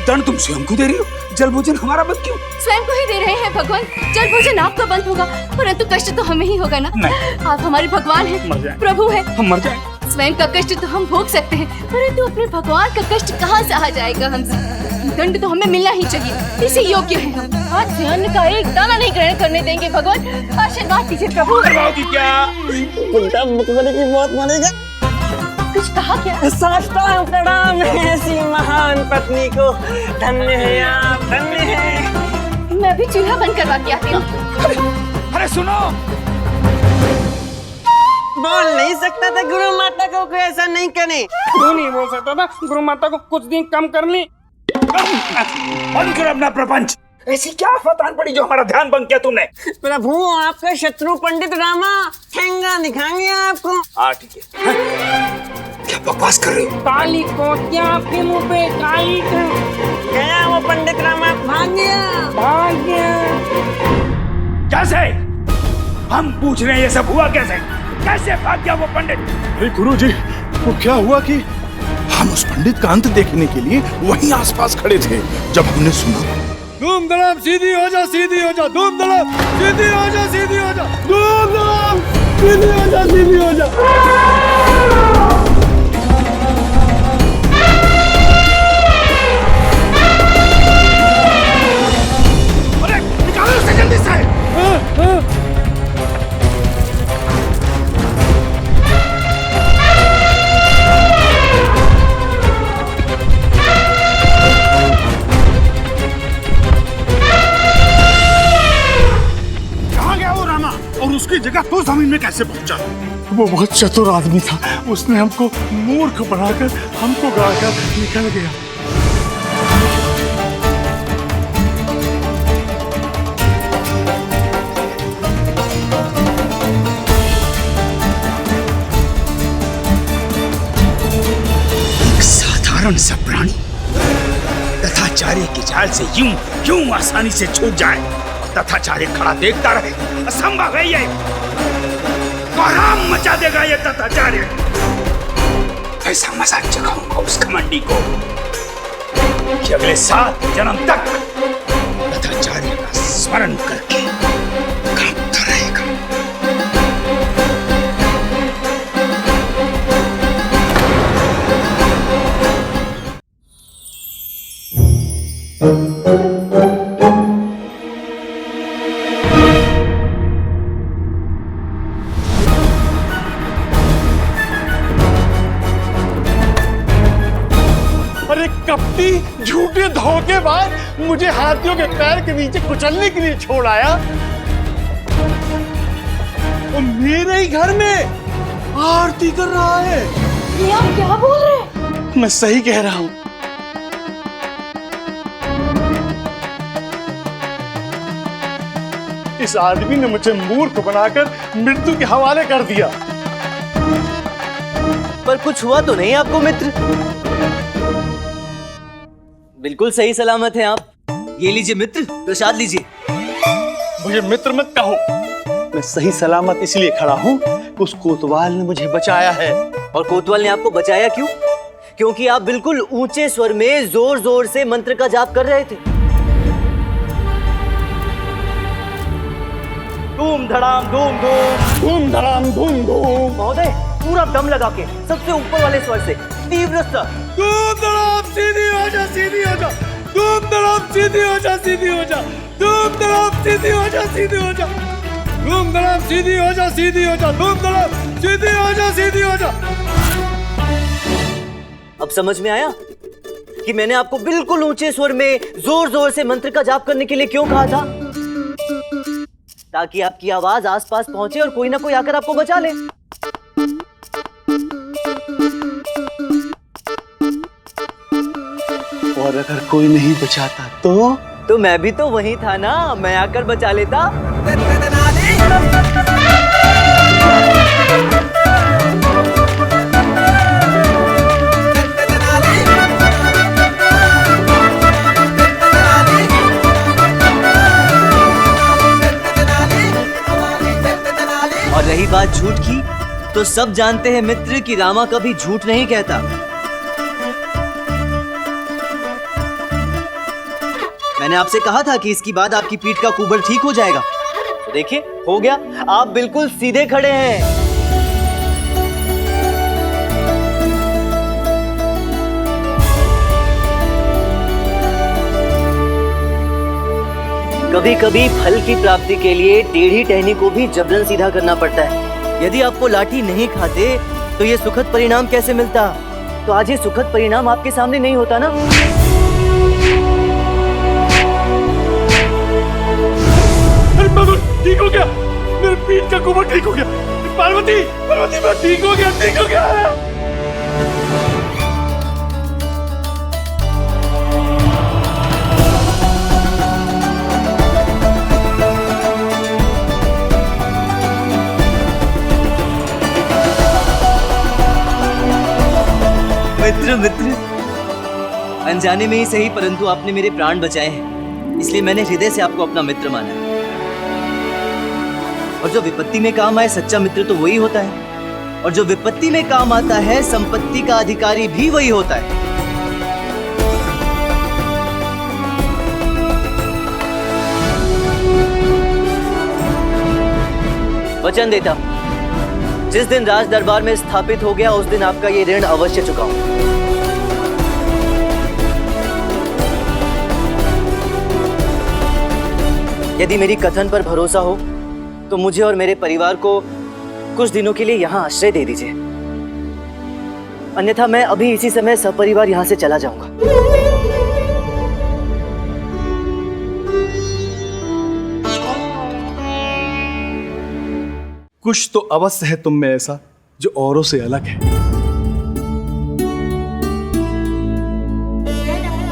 दंड तुम स्वयं को दे रही हो, जल भोजन हमारा बंद क्यों? स्वयं को ही दे रहे हैं भगवान, जल भोजन आपका बंद होगा, परंतु कष्ट तो हमें ही होगा ना। आप हमारे भगवान हैं, प्रभु हैं, हम मर जाए। स्वयं का कष्ट तो हम भोग सकते हैं, परंतु अपने भगवान का कष्ट कहाँ सहा जाएगा हमसे। दंड तो हमें मिलना ही चाहिए, इसी योग्य है हम। आज अन्न का एक दाना नहीं ग्रहण करने देंगे भगवान, आशीर्वाद दीजिए प्रभु। क्या बुड्ढा मुकबरे की मौत मरेगा? कुछ कहा क्या? साष्टांग प्रणाम है ऐसी महान पत्नी को, धन्य है आप, धन्य है। मैं भी चूल्हा बंद करवा के आती हूँ। अरे सुनो, बोल नहीं सकता था गुरु माता को कोई ऐसा नहीं करे। क्यों नहीं बोल सकता था? गुरु माता को कुछ दिन कम कर ली। बंद करो अपना प्रपंच। ऐसी क्या फतान पड़ी जो हमारा ध्यान भंग किया तुमने? प्रभु आपका शत्रु पंडित रामा ठेंगा दिखाएंगे आपको। हाँ ठीक है। क्या बकवास कर रहे हो? काली कोटियां आपके मुंह पे, काली गया वो पंडित रामा, भाग गया, भाग गया। कैसे? हम पूछ रहे हैं ये सब हुआ कैसे? कैसे भाग गया वो पंडित? अरे गुरुजी, वो क्या हुआ कि हम उस पंडित का अंत देखने के लिए वहीं आसपास खड़े थे, जब हमने सुना धूम धड़ाम सीधी हो जा, सीधी हो जा, धूम धड़ाम सीधी हो जा, सीधी हो जा, धूम धड़ाम सीधी हो जा, सीधी हो जा। अरे निकालो उसे जल्दी से। और उसकी जगह तू जमीन में कैसे पहुंचा? वो बहुत चतुर आदमी था, उसने हमको मूर्ख बनाकर हमको गाकर निकल गया। एक साधारण सा प्राणी तथाचार्य की जाल से यूं आसानी से छूट जाए, तथाचार्य खड़ा देखता रहे, असंभव है ये। कोहराम मचा देगा ये तथाचार्य। ऐसा मजाक चखाऊंगा उस घमंडी को कि अगले 7 जन्म तक तथाचार्य का स्मरण करके कांपता रहेगा। अरे कपटी, झूठे धोखेबाज, मुझे हाथियों के पैर के नीचे कुचलने के लिए छोड़ आया और मेरे ही घर में आरती कर रहा है। ये आप क्या बोल रहे हैं? मैं सही कह रहा हूं। इस आदमी ने मुझे मूर्ख बनाकर मृत्यु के हवाले कर दिया। पर कुछ हुआ तो नहीं आपको मित्र? बिल्कुल सही सलामत हैं आप। ये लीजिए मित्र, प्रसाद लीजिए। मुझे मित्र मत कहो, मैं सही सलामत इसलिए खड़ा हूँ कि उस कोतवाल ने मुझे बचाया है। और कोतवाल ने आपको बचाया क्यों? क्योंकि आप बिल्कुल ऊंचे स्वर में जोर जोर से मंत्र का जाप कर रहे थे। धूम धड़ाम धूम धूम, धूम धड़ाम धूम धूम। महोदय, पूरा दम लगा के सबसे ऊपर वाले स्वर से तीव्र स्वर। धूम धड़ाम सीधी हो जा, सीधी हो जा, धूम धड़ाम सीधी हो जा, सीधी हो जा, धूम धड़ाम सीधी हो जा, सीधी हो जा, धूम धड़ाम सीधी हो जा, सीधी हो जा, धूम धड़ाम सीधी हो जा, सीधी हो जा। अब समझ में आया कि मैंने आपको बिल्कुल ऊंचे स्वर में जोर जोर से मंत्र का जाप करने के लिए क्यों कहा था? ताकि आपकी आवाज आसपास पहुंचे और कोई ना कोई आकर आपको बचा ले। और अगर कोई नहीं बचाता तो मैं भी तो वही था ना, मैं आकर बचा लेता। और रही बात झूठ की, तो सब जानते हैं मित्र कि रामा कभी झूठ नहीं कहता। मैंने आपसे कहा था कि इसके बाद आपकी पीठ का कुबड़ ठीक हो जाएगा। तो देखिए, हो गया। आप बिल्कुल सीधे खड़े हैं। कभी कभी फल की प्राप्ति के लिए टेढ़ी टहनी को भी जबरन सीधा करना पड़ता है। यदि आपको लाठी नहीं खाते तो ये सुखद परिणाम कैसे मिलता? तो आज ये सुखद परिणाम आपके सामने नहीं होता ना। ठीक हो गया, मेरे पीठ का कुबड़ ठीक हो गया। पार्वती, पार्वती, मैं ठीक हो गया, ठीक हो गया। मित्र मित्र, अनजाने में ही सही, परंतु आपने मेरे प्राण बचाए हैं, इसलिए मैंने हृदय से आपको अपना मित्र माना है। और जो विपत्ति में काम आए सच्चा मित्र तो वही होता है, और जो विपत्ति में काम आता है संपत्ति का अधिकारी भी वही होता है। वचन देता हूं, जिस दिन राज दरबार में स्थापित हो गया उस दिन आपका ये ऋण अवश्य चुकाऊं। यदि मेरी कथन पर भरोसा हो तो मुझे और मेरे परिवार को कुछ दिनों के लिए यहाँ आश्रय दे दीजिए, अन्यथा मैं अभी इसी समय सपरिवार यहाँ से चला जाऊंगा। कुछ तो अवश्य है तुम में ऐसा जो औरों से अलग है।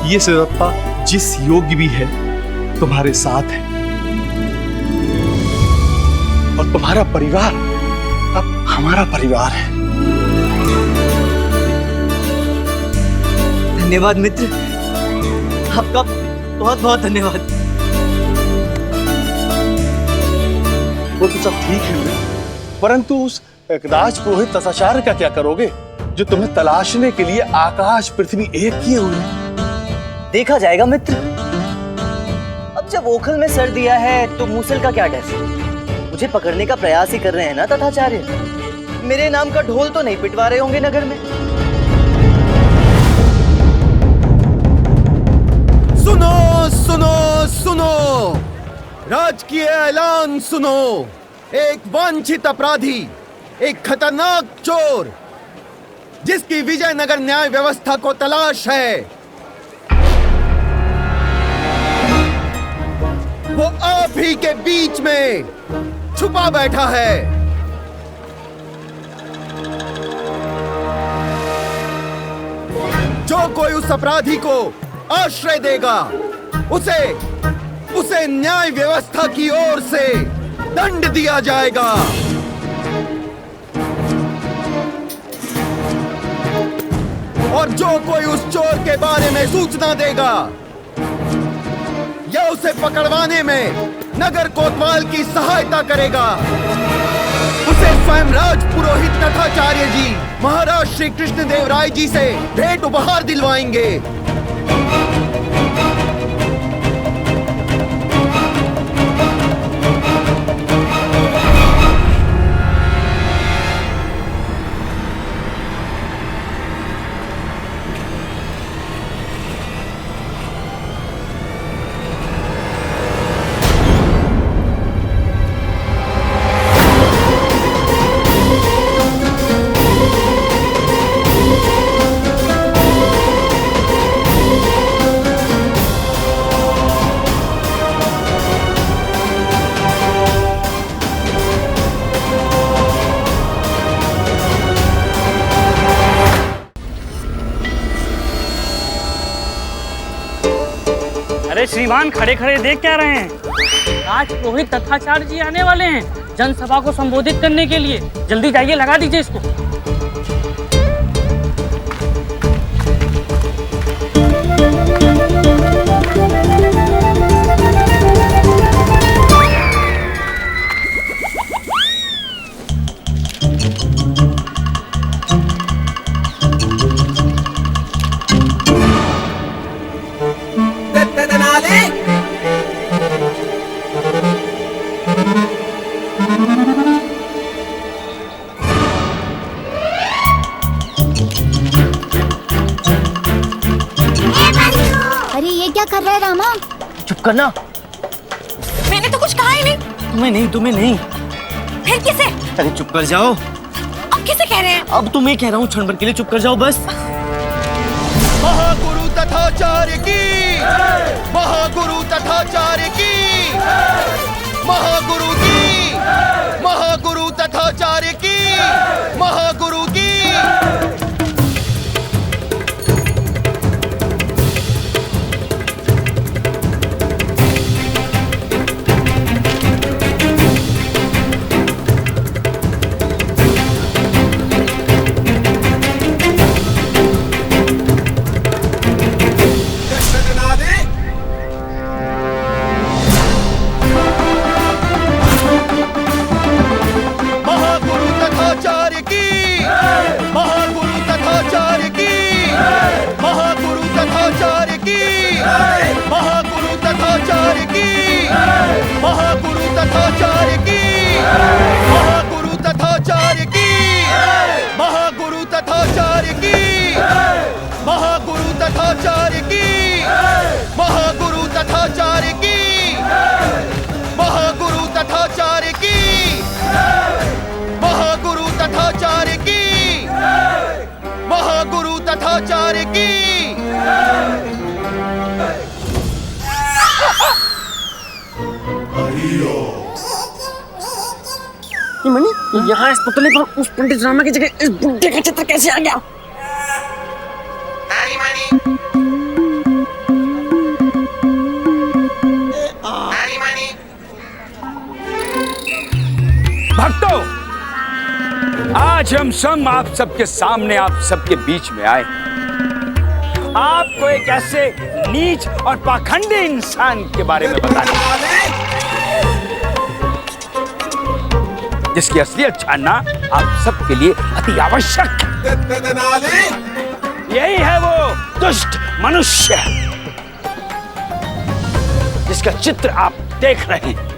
ये सिरप्पा जिस योग्य भी है तुम्हारे साथ है, और तुम्हारा परिवार अब हमारा परिवार है। धन्यवाद मित्र, आपका बहुत बहुत धन्यवाद। वो तो सब ठीक है, परंतु उस राजपुरोहित तथाचार्य का क्या करोगे जो तुम्हें तलाशने के लिए आकाश पृथ्वी एक किए हुए हैं? देखा जाएगा मित्र। अब जब ओखल में सर दिया है तो मूसल का क्या डर। मुझे पकड़ने का प्रयास ही कर रहे हैं ना तथाचार्य। मेरे नाम का ढोल तो नहीं पिटवा रहे होंगे नगर में। सुनो सुनो सुनो, राजकीय ऐलान सुनो। एक वांछित अपराधी, एक खतरनाक चोर जिसकी विजयनगर न्याय व्यवस्था को तलाश है, वो आप ही के बीच में छुपा बैठा है। जो कोई उस अपराधी को आश्रय देगा उसे न्याय व्यवस्था की ओर से दंड दिया जाएगा। और जो कोई उस चोर के बारे में सूचना देगा या उसे पकड़वाने में नगर कोतवाल की सहायता करेगा, उसे स्वयं राजपुरोहित तथाचार्य जी महाराज श्री कृष्ण देव राय जी से भेंट उपहार दिलवाएंगे। अरे श्रीमान, खड़े खड़े देख क्या रहे हैं? राजपुरोहित तथाचार्य जी आने वाले हैं जनसभा को संबोधित करने के लिए। जल्दी जाइए, लगा दीजिए इसको। कर रहा है रामा? चुप करना। मैंने तो कुछ कहा ही नहीं। तुम्हें नहीं। फिर किसे? अरे चुप कर जाओ। अब किसे कह रहे हैं? अब तुम्हें कह रहा हूँ, क्षण भर के लिए चुप कर जाओ बस। महागुरु तथाचार्य की, महागुरु तथाचार्य की, महागुरु की, महागुरु तथाचार्य की, महागुरु की। यहाँ इस पुतले पर उस पंडित रामा की जगह इस बुड्ढे का चित्र कैसे आ गया? भक्तों, आज हम सब आप सबके सामने, आप सबके बीच में आए आपको एक ऐसे नीच और पाखंडी इंसान के बारे में बताने, जिसकी असलियत जानना आप सबके लिए अति आवश्यक है। यही है वो दुष्ट मनुष्य जिसका चित्र आप देख रहे हैं।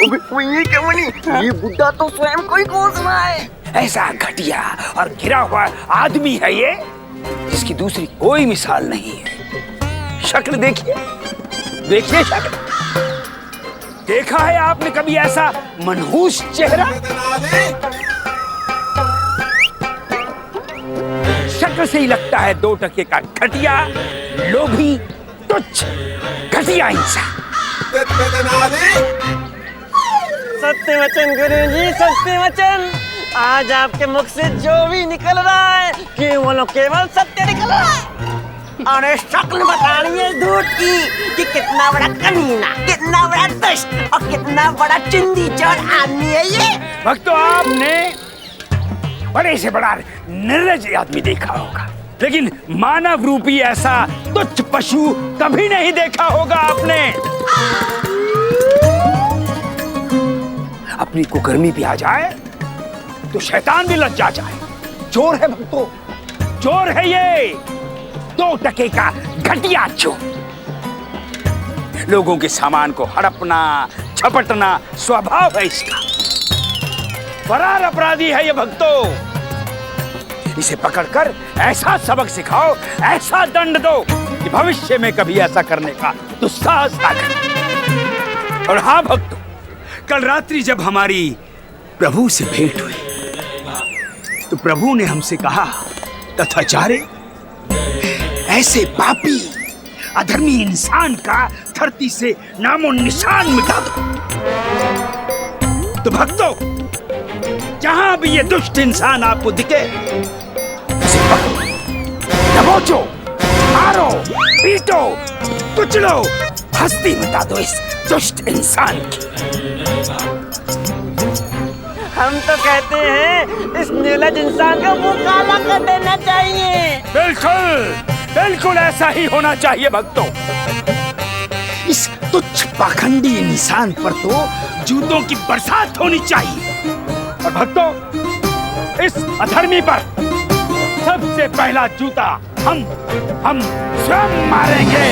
ये बुड्ढा तो स्वयं को ही कोस रहा है। ऐसा घटिया और गिरा हुआ आदमी है ये, जिसकी दूसरी कोई मिसाल नहीं है। शक्ल देखिए, देखिए शक्ल। देखा है आपने कभी ऐसा मनहूस चेहरा? शक्ल से ही लगता है 2 टके का घटिया, लोभी, तुच्छ, घटिया इंसान। सत्य वचन गुरुजी, सत्य वचन। आज आपके मुख से जो भी निकल रहा है केवल सत्य निकल रहा है। और शक्ल बता रही है दूध की कि कितना बड़ा कमीना, कितना बड़ा दुष्ट और कितना बड़ा चिंदी चोर आदमी है ये। भक्तों, आपने बड़े से बड़ा निर्लज आदमी देखा होगा, लेकिन मानव रूपी ऐसा तुच्छ पशु कभी नहीं देखा होगा आपने। अपनी कुकर्मी भी आ जाए तो शैतान भी लज्जा जाए। चोर है भक्तों, चोर है ये, 2 टके का घटिया चोर। लोगों के सामान को हड़पना, झपटना स्वभाव है इसका। फरार अपराधी है ये भक्तों। इसे पकड़कर ऐसा सबक सिखाओ, ऐसा दंड दो कि भविष्य में कभी ऐसा करने का दुस्साहस ना करे। और हाँ भक्तों, कल रात्रि जब हमारी प्रभु से भेंट हुई तो प्रभु ने हमसे कहा, तथाचार्य, ऐसे पापी अधर्मी इंसान का धरती से नामो निशान मिटा दो। तो भक्तों, जहां भी ये दुष्ट इंसान आपको दिखे, उसे पकड़ो, दबोचो, मारो, पीटो, कुचलो, हस्ती मिटा दो इस दुष्ट इंसान की। हम तो कहते हैं इस निर्लज इंसान को मुंह काला कर देना चाहिए। बिल्कुल, बिल्कुल ऐसा ही होना चाहिए भक्तों। इस तुच्छ पाखंडी इंसान पर तो जूतों की बरसात होनी चाहिए। और भक्तों, इस अधर्मी पर सबसे पहला जूता हम स्वयं मारेंगे।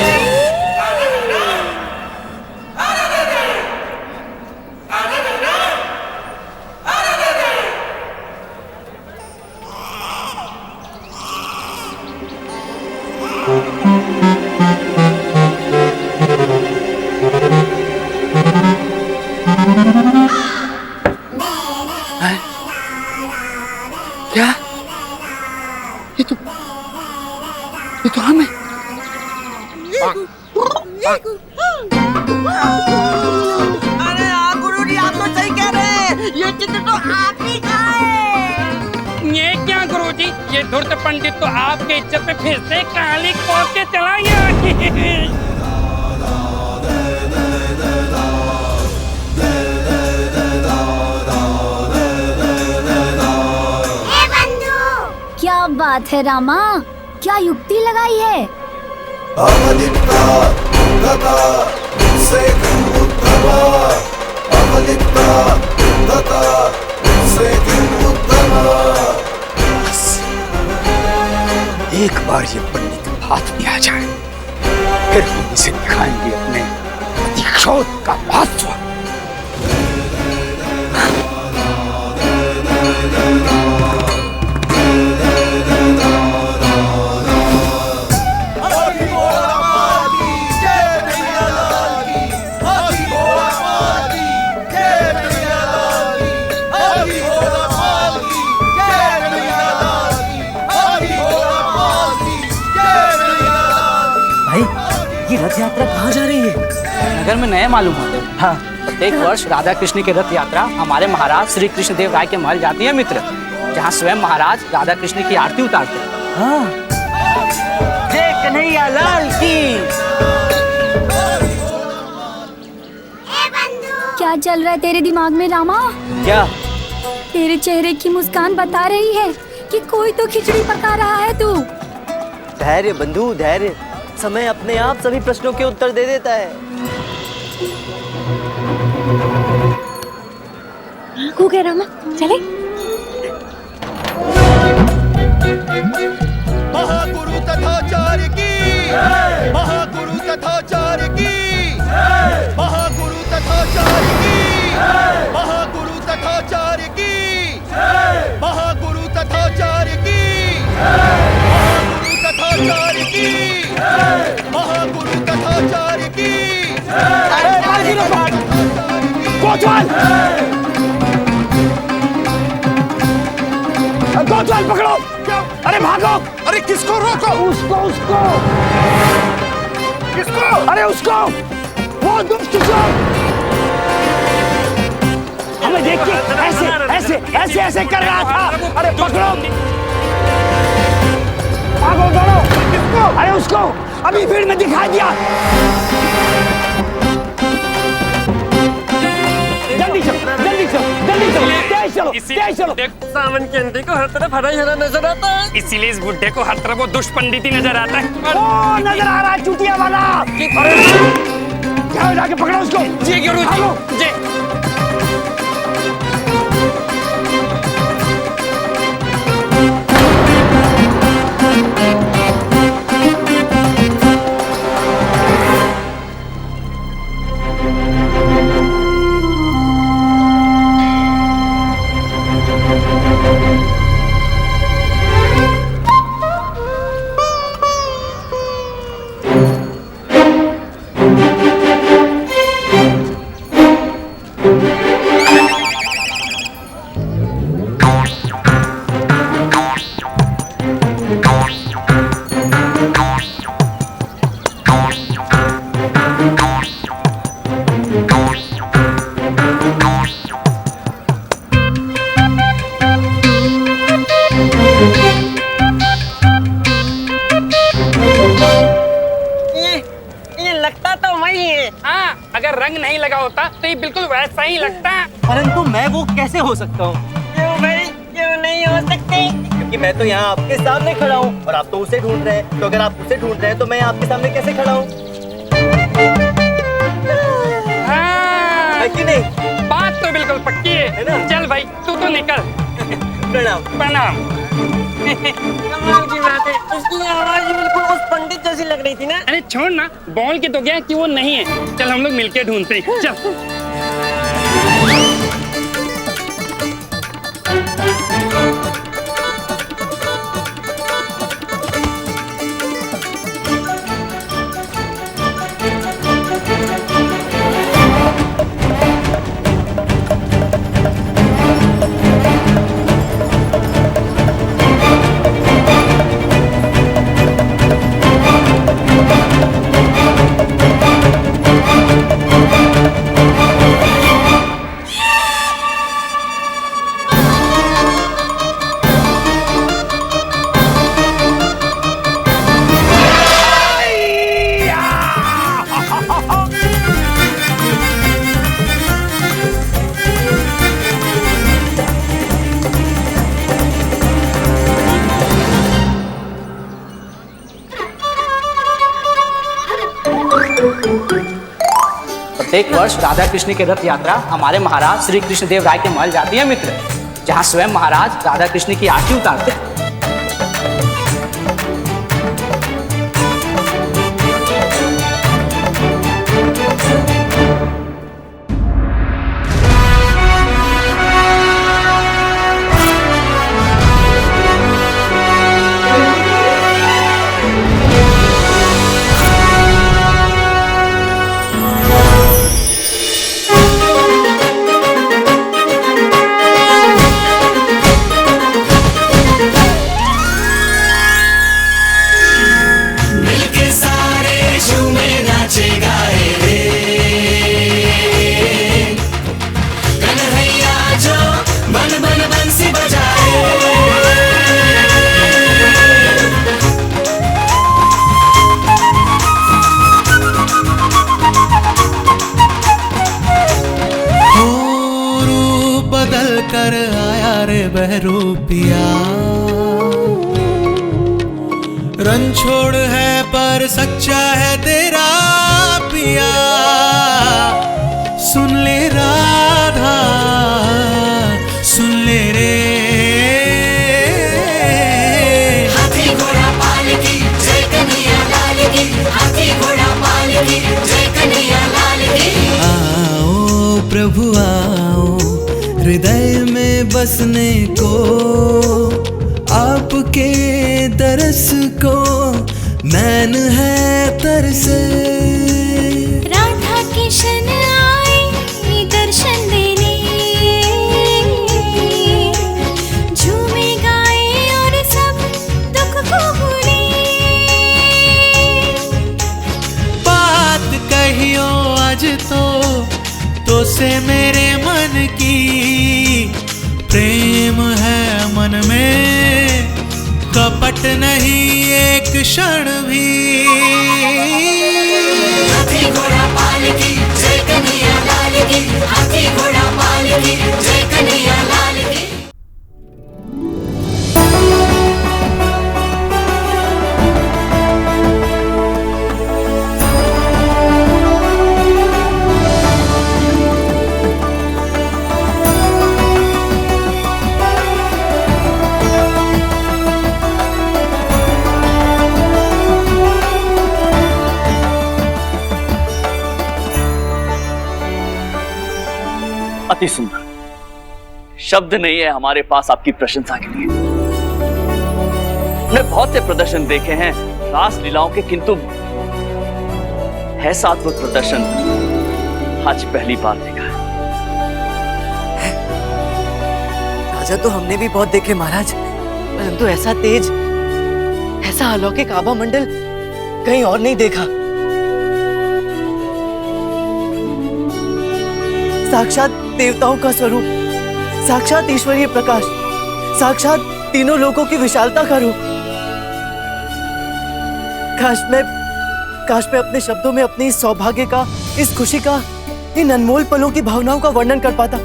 क्या? ये तो हम हैं। अरे हाँ गुरुजी, आप तो सही कह रहे हैं। ये चित्र तो आप ही का है। ये क्या गुरुजी, ये धूर्त पंडित तो आपके इज्जत पे फिर से काली पोत के चला गया। क्या बात है रामा, क्या युक्ति लगाई है? एक बार ये पंडित हाथ में आ जाए, फिर हम इसे दिखाएंगे अपने अतिक्रोध का महत्व। रथ यात्रा कहाँ जा रही है? नगर में नए मालूम होते। हाँ, प्रत्येक वर्ष राधा कृष्ण की रथ यात्रा हमारे महाराज श्री कृष्ण देव राय के महल जाती है मित्र, जहाँ स्वयं महाराज राधा कृष्ण की आरती उतारते हैं। हाँ। जय कन्हैया लाल की। क्या चल रहा है तेरे दिमाग में रामा? क्या? तेरे चेहरे की मुस्कान बता रही है कि कोई तो खिचड़ी पका रहा है तू। धैर्य बंधु धैर्य, समय अपने आप सभी प्रश्नों के उत्तर दे देता है। हो गया रामा, चले। महागुरु तथाचार्य की, महागुरु तथाचार्य की, महागुरु तथाचार्य की, महागुरु तथाचार्य की, महागुरु तथाचार्य की, महागुरु तथाचार्य की, महागुरु तथाचार्य की। कोतवाल! कोतवाल पकड़ो! अरे भागो! अरे किसको रोको? उसको! किसको? अरे उसको! वो दुष्ट चोर! हमें देख के ऐसे कर रहा था। अरे पकड़ो! भागो दौड़ो! किसको? अरे उसको! अभी भीड़ में दिखाई दिया। जल्दी चलो। सावन के अंधे को हर तरफ हरा हरा नजर आता है, इसीलिए इस बुड्ढे को हर तरफ वो दुष्ट पंडित ही नजर आता है। ओ नजर आ रहा है चूतिया वाला। जाओ जाके पकड़ो उसको। जी गुरुजी। जी। रंग नहीं लगा होता तो ये बिल्कुल वैसा ही लगता है। परंतु मैं वो कैसे हो सकता हूँ? क्यों भाई, क्यों नहीं हो सकते? क्योंकि मैं तो यहाँ आपके सामने खड़ा हूँ और आप तो उसे ढूंढ रहे हैं। तो अगर आप उसे ढूंढ रहे हैं तो मैं आपके सामने कैसे खड़ा हूँ? है कि नहीं? बात तो बिल्कुल पक्की है ना? चल भाई तू तो निकल। प्रणाम। कमाल की बात है, उसकी आवाज बिल्कुल उस पंडित जैसी लग रही थी ना। अरे छोड़ ना, बोल के तो गया कि वो नहीं है। चल हम लोग मिलके ढूंढते हैं। चल। प्रत्येक वर्ष राधा कृष्ण की रथ यात्रा हमारे महाराज श्री कृष्ण देव राय के महल जाती है मित्र, जहाँ स्वयं महाराज राधा कृष्ण की आरती उतारते हैं। रे बहरूपिया। रन छोड़ है पर सच्चा है तेरा पिया। सुन ले राधा सुन ले रे। हाथी घोड़ा पाल की जय कन्हैया लाल की। हाथी घोड़ा पाल की जय कन्हैया लाल की। आओ प्रभु आओ हृदय में बसने को। आपके दरस को नैन है तरसे। राधा किशन आए दर्शन देने। झूमे गाए और सब दुख को भूले। बात कहियो आज तो से मेरे मन की। प्रेम है मन में कपट नहीं एक क्षण भी। हाथी घोड़ा पाल की जय कन्हैया लाल की। हाथी घोड़ा पाल की जय कन्हैया लाल की। अति सुंदर, शब्द नहीं है हमारे पास आपकी प्रशंसा के लिए। हमने बहुत से प्रदर्शन देखे हैं रास लीलाओं के, किंतु ऐसा अद्भुत प्रदर्शन आज पहली बार देखा है। राजा तो हमने भी बहुत देखे महाराज, परंतु ऐसा तेज, ऐसा अलौकिक आभा मंडल कहीं और नहीं देखा। साक्षात देवताओं का स्वरूप, साक्षात ईश्वरीय प्रकाश, साक्षात तीनों लोकों की विशालता का रूप। काश मैं अपने शब्दों में अपनी इस सौभाग्य का, इस खुशी का, इन अनमोल पलों की भावनाओं का वर्णन कर पाता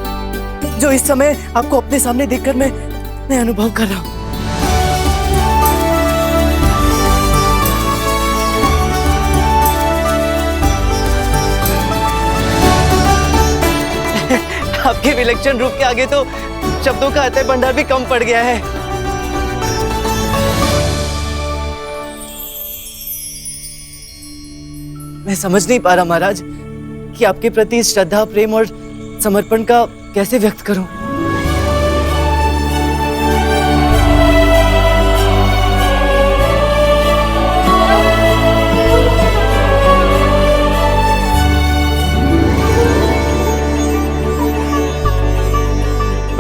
जो इस समय आपको अपने सामने देखकर मैं अनुभव कर रहा हूं। आपके विलक्षण रूप के आगे तो शब्दों का अतः भंडार भी कम पड़ गया है। मैं समझ नहीं पा रहा महाराज कि आपके प्रति श्रद्धा, प्रेम और समर्पण का कैसे व्यक्त करूं।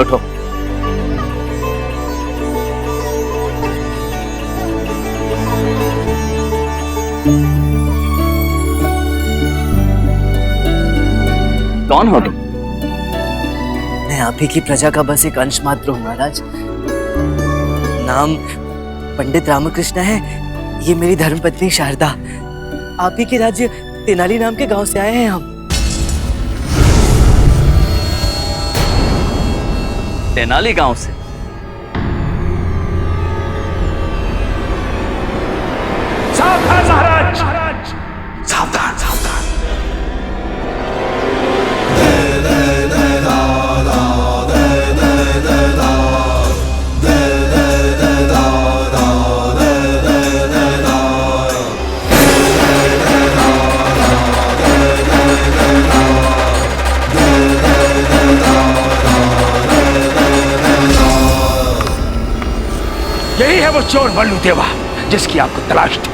उठो। कौन हो तुम? मैं आप ही की प्रजा का बस एक अंश मात्र हूँ महाराज। नाम पंडित रामकृष्ण है। ये मेरी धर्मपत्नी शारदा। आप ही के राज्य तेनाली नाम के गांव से आए हैं हम। तेनाली गांव से? सावधान महाराज, सावधान सावधान। यही है वो चोर बल्लू देवा जिसकी आपको तलाश थी।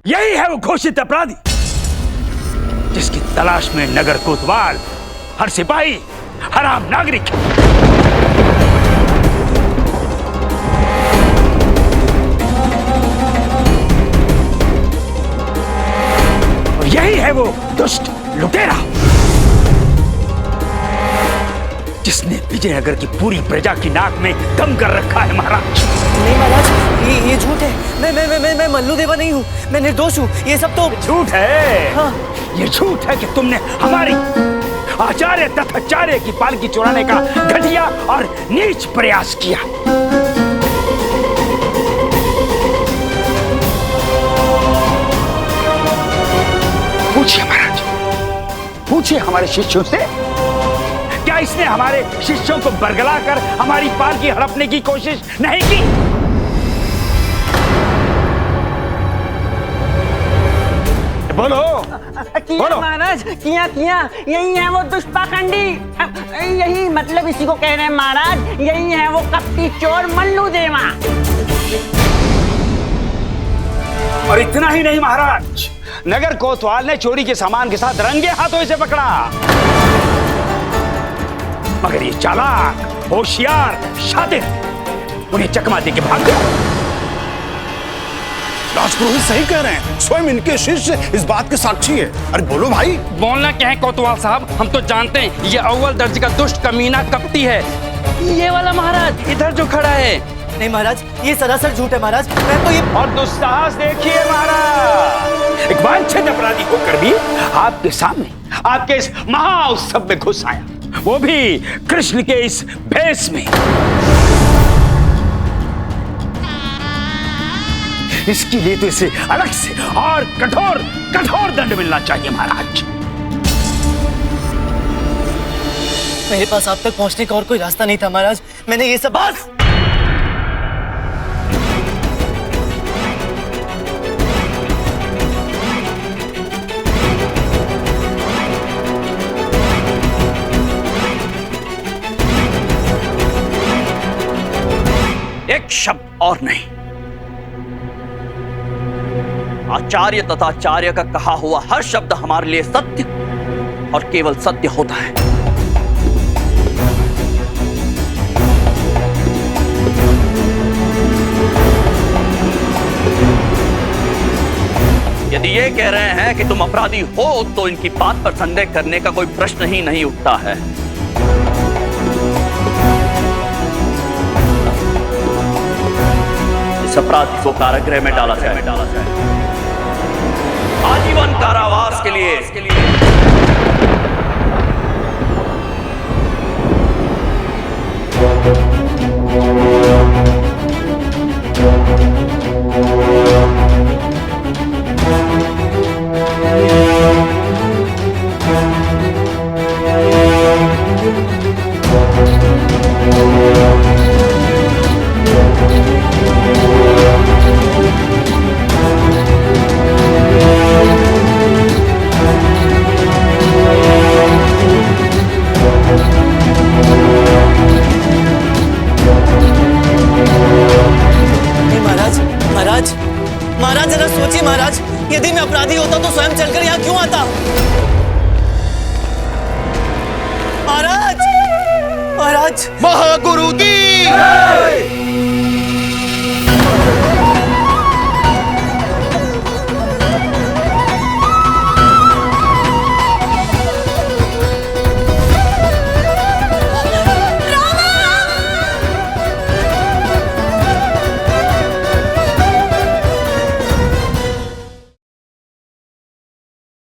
यही है वो घोषित अपराधी जिसकी तलाश में नगर कोतवाल, हर सिपाही, हर आम नागरिक। यही है वो दुष्ट लुटेरा जिसने विजयनगर की पूरी प्रजा की नाक में दम कर रखा है महाराज। नहीं महाराज, ये झूठ है। मैं मल्लू देवा नहीं हूँ, मैं निर्दोष हूँ। ये सब तो झूठ है। हाँ। ये झूठ है कि तुमने हमारी आचार्य तथाचार्य की पालकी चुराने का घटिया और नीच प्रयास किया। पूछिए महाराज, पूछिए हमारे शिष्यों से, क्या इसने हमारे शिष्यों को बरगलाकर हमारी पालकी हड़पने की कोशिश नहीं की? बोलो किया महाराज, किया यही है वो दुष्ट पाखंडी। यही मतलब इसी को कह रहे हैं महाराज, यही है वो कपटी चोर मल्लू देवा। और इतना ही नहीं महाराज, नगर कोतवाल ने चोरी के सामान के साथ रंगे हाथों इसे पकड़ा। मगर ये चालाक, होशियार, शातिर उन्हें चकमा दे के भाग गया। राजपुरोहित सही कह रहे हैं, स्वयं इनके शिष्य इस बात के साक्षी है। अरे बोलो भाई। बोलना क्या है कोतवाल साहब, हम तो जानते हैं ये अव्वल दर्जे का दुष्ट कमीना कपटी है। ये वाला महाराज इधर जो खड़ा है। नहीं महाराज, ये सरासर झूठ है महाराज। मैं तो ये और दुस्साहस देखिए महाराज, एक वांछित अपराधी होकर भी आपके सामने आपके इस महाउत्सव में घुस आया, वो भी कृष्ण के इस भेष में। इसके लिए तो इसे अलग से और कठोर दंड मिलना चाहिए महाराज। मेरे पास आप तक पहुंचने का और कोई रास्ता नहीं था महाराज। मैंने ये सब बस। एक शब्द और नहीं। आचार्य तथा आचार्य का कहा हुआ हर शब्द हमारे लिए सत्य और केवल सत्य होता है। यदि ये कह रहे हैं कि तुम अपराधी हो तो इनकी बात पर संदेह करने का कोई प्रश्न ही नहीं उठता है। इस अपराधी को कारागृह में डाला जाए, आजीवन कारावास के लिए।